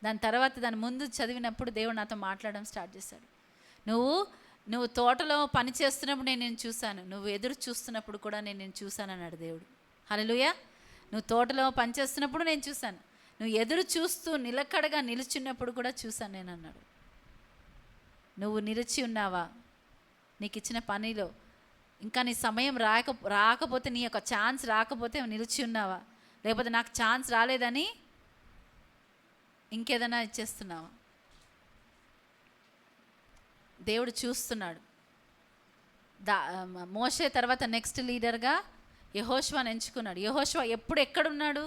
దాని తర్వాత దాని ముందు చదివినప్పుడు దేవుడు నాతో మాట్లాడడం స్టార్ట్ చేశాడు. నువ్వు తోటలో పని చేస్తున్నప్పుడు నేను నిన్ను చూశాను, నువ్వు ఎదురు చూస్తున్నప్పుడు కూడా నేను నిన్ను చూశాను అన్నాడు దేవుడు. హల్లెలూయా. నువ్వు తోటలో పని చేస్తున్నప్పుడు నేను చూశాను, నువ్వు ఎదురు చూస్తూ నిలకడగా నిలుచున్నప్పుడు కూడా చూశాను నేను అన్నాడు. నువ్వు నిలిచి ఉన్నావా నీకు ఇచ్చిన పనిలో? ఇంకా నీ సమయం రాకపోతే, నీ యొక్క ఛాన్స్ రాకపోతే నిలిచి ఉన్నావా? లేకపోతే నాకు ఛాన్స్ రాలేదని ఇంకేదైనా ఇచ్చేస్తున్నావా? దేవుడు చూస్తున్నాడు. మోషే తర్వాత నెక్స్ట్ లీడర్గా యెహోషువను ఎంచుకున్నాడు. యెహోషువ ఎప్పుడు ఎక్కడున్నాడు?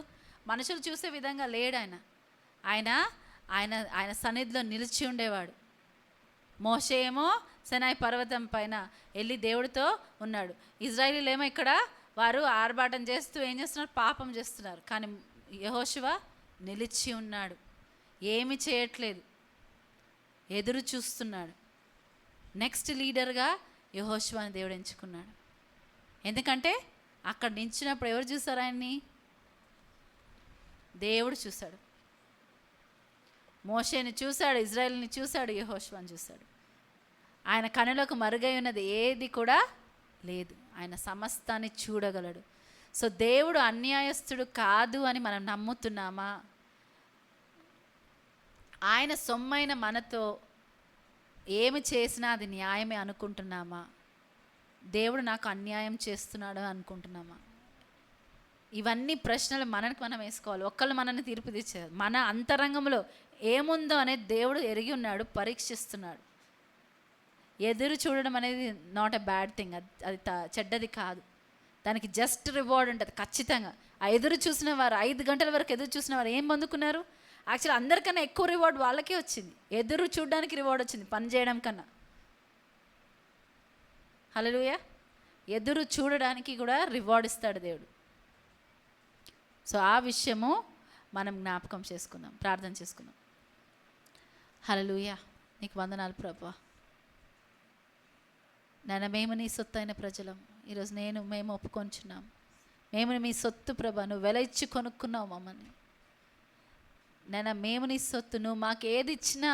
మనుషులు చూసే విధంగా లేడు. ఆయన సన్నిధిలో నిలిచి ఉండేవాడు. మోషే ఏమో సినాయి పర్వతం పైన వెళ్ళి దేవుడితో ఉన్నాడు. ఇజ్రాయేలీలు ఏమో ఇక్కడ వారు ఆర్భాటం చేస్తూ ఏం చేస్తున్నారు? పాపం చేస్తున్నారు. కానీ యెహోషువ నిలిచి ఉన్నాడు, ఏమి చేయట్లేదు, ఎదురు చూస్తున్నాడు. నెక్స్ట్ లీడర్గా యెహోషువని దేవుడు ఎంచుకున్నాడు. ఎందుకంటే అక్కడ నించినప్పుడు ఎవరు చూసారు ఆయన్ని? దేవుడు చూశాడు. మోషేని చూశాడు, ఇజ్రాయేల్ని చూశాడు, యెహోషువని చూశాడు. ఆయన కనులకు మరుగై ఉన్నది ఏది కూడా లేదు. ఆయన సమస్తాన్ని చూడగలడు. సో దేవుడు అన్యాయస్తుడు కాదు అని మనం నమ్ముతున్నామా? ఆయన సొమ్మైన మనతో ఏమి చేసినా అది న్యాయమే అనుకుంటున్నామా? దేవుడు నాకు అన్యాయం చేస్తున్నాడు అనుకుంటున్నామా? ఇవన్నీ ప్రశ్నలు మనకు మనం వేసుకోవాలి. ఒక్కళ్ళు మనల్ని తీర్పు తెచ్చారు. మన అంతరంగంలో ఏముందో అనేది దేవుడు ఎరిగి ఉన్నాడు, పరీక్షిస్తున్నాడు. ఎదురు చూడడం అనేది నాట్ ఎ బ్యాడ్ థింగ్. అది చెడ్డది కాదు. దానికి జస్ట్ రివార్డ్ ఉంటుంది ఖచ్చితంగా. ఆ ఎదురు చూసిన వారు 5 గంటల వరకు ఎదురు చూసిన వారు ఏం పొందుకున్నారు? యాక్చువల్లీ అందరికన్నా ఎక్కువ రివార్డ్ వాళ్ళకే వచ్చింది. ఎదురు చూడడానికి రివార్డ్ వచ్చింది, పని చేయడం కన్నా. హల్లెలూయా. ఎదురు చూడడానికి కూడా రివార్డ్ ఇస్తాడు దేవుడు. సో ఆ విషయము మనం జ్ఞాపకం చేసుకుందాం, ప్రార్థన చేసుకుందాం. హల్లెలూయా. నీకు వందనాలు ప్రభువా. నాయన, మేము నీ సొత్తు అయిన ప్రజలం. ఈరోజు మేము ఒప్పుకొంచున్నాం. మేము మీ సొత్తు ప్రభా, నువ్వు వెల ఇచ్చి కొనుక్కున్నావు మమ్మల్ని. నాయన, మేము నీ సొత్తు. నువ్వు మాకు ఏది ఇచ్చినా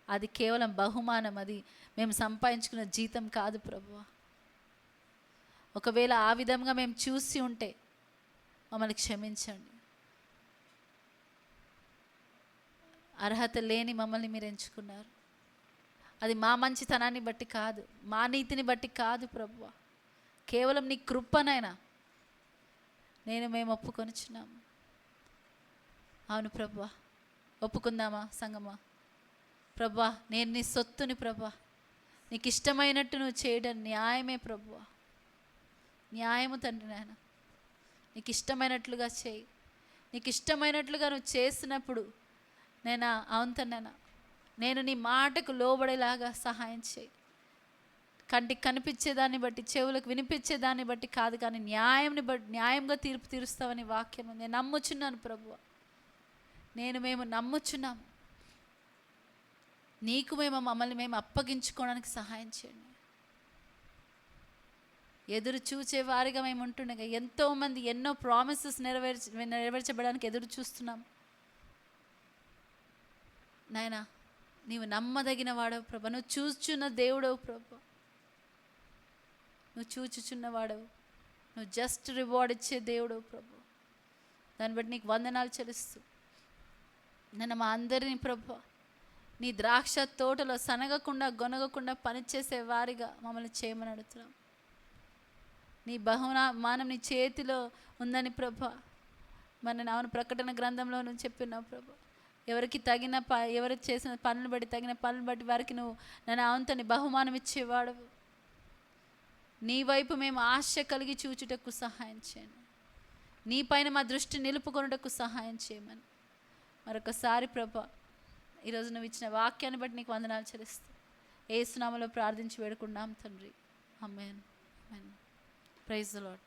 అది కేవలం బహుమానం, అది మేము సంపాదించుకున్న జీతం కాదు ప్రభువా. ఒకవేళ ఆ విధంగా మేము చూసి ఉంటే మమ్మల్ని క్షమించండి. అర్హత లేని మమ్మల్ని మీరు ఎంచుకున్నారు. అది మా మంచితనాన్ని బట్టి కాదు, మా నీతిని బట్టి కాదు ప్రభువా. కేవలం నీ కృపనైనా మేము ఒప్పుకొనిచున్నాము. అవును ప్రభువా. ఒప్పుకుందామా సంగమా? ప్రభువా, నేను నీ సొత్తుని ప్రభువా. నీకు ఇష్టమైనట్టు నువ్వు చేయడం న్యాయమే ప్రభువా. న్యాయము తండ్రి నాయన. నీకు ఇష్టమైనట్లుగా చేయి. నీకు ఇష్టమైనట్లుగా నువ్వు చేసినప్పుడు అవును తండ్రి, నేను నీ మాటకు లోబడేలాగా సహాయం చేయి. కంటికి కనిపించేదాన్ని బట్టి, చెవులకు వినిపించేదాన్ని బట్టి కాదు, కానీ న్యాయంగా తీర్పు తీరుస్తావని వాక్యం ఉంది. నేను నమ్ముచున్నాను ప్రభువా. మేము నమ్ముచున్నాము. నీకు మమ్మల్ని మేము అప్పగించుకోవడానికి సహాయం చేయండి. ఎదురు చూచే వారిగా మేము ఉంటుండగా ఎంతోమంది ఎన్నో ప్రామిసెస్ నెరవేర్చబడడానికి ఎదురు చూస్తున్నాం. నాయనా, నీవు నమ్మదగిన వాడవు ప్రభా. నువ్వు చూచున్న దేవుడవు ప్రభా. నువ్వు చూచుచున్న వాడవు. నువ్వు జస్ట్ రివార్డ్ ఇచ్చే దేవుడవు ప్రభా. దాన్ని బట్టి నీకు వందనాలు చెల్లిస్తూ నన్ను మా అందరినీ ప్రభా నీ ద్రాక్ష తోటలో సనగకుండా గొనగకుండా పనిచేసే వారిగా మమ్మల్ని చేయమని అడుగుతున్నాం. నీ బహుమానం నీ చేతిలో ఉందని ప్రభా. మరి అవును, ప్రకటన గ్రంథంలో నువ్వు చెప్పినావు ప్రభా. ఎవరికి ఎవరు చేసిన పనులు బట్టి, తగిన పనులు బట్టి వారికి నువ్వు అవును బహుమానం ఇచ్చేవాడు. నీ వైపు మేము ఆశ కలిగి చూచుటకు సహాయం చేయండి. నీ పైన మా దృష్టి నిలుపుకొనుటకు సహాయం చేయమని మరొకసారి ప్రభా, ఈరోజు నువ్వు ఇచ్చిన వాక్యాన్ని బట్టి నీకు వందనాలు చెల్లిస్తూ యేసు నామములో ప్రార్థించి వేడుకున్నాం తండ్రి. Amen. Amen. Praise the lord.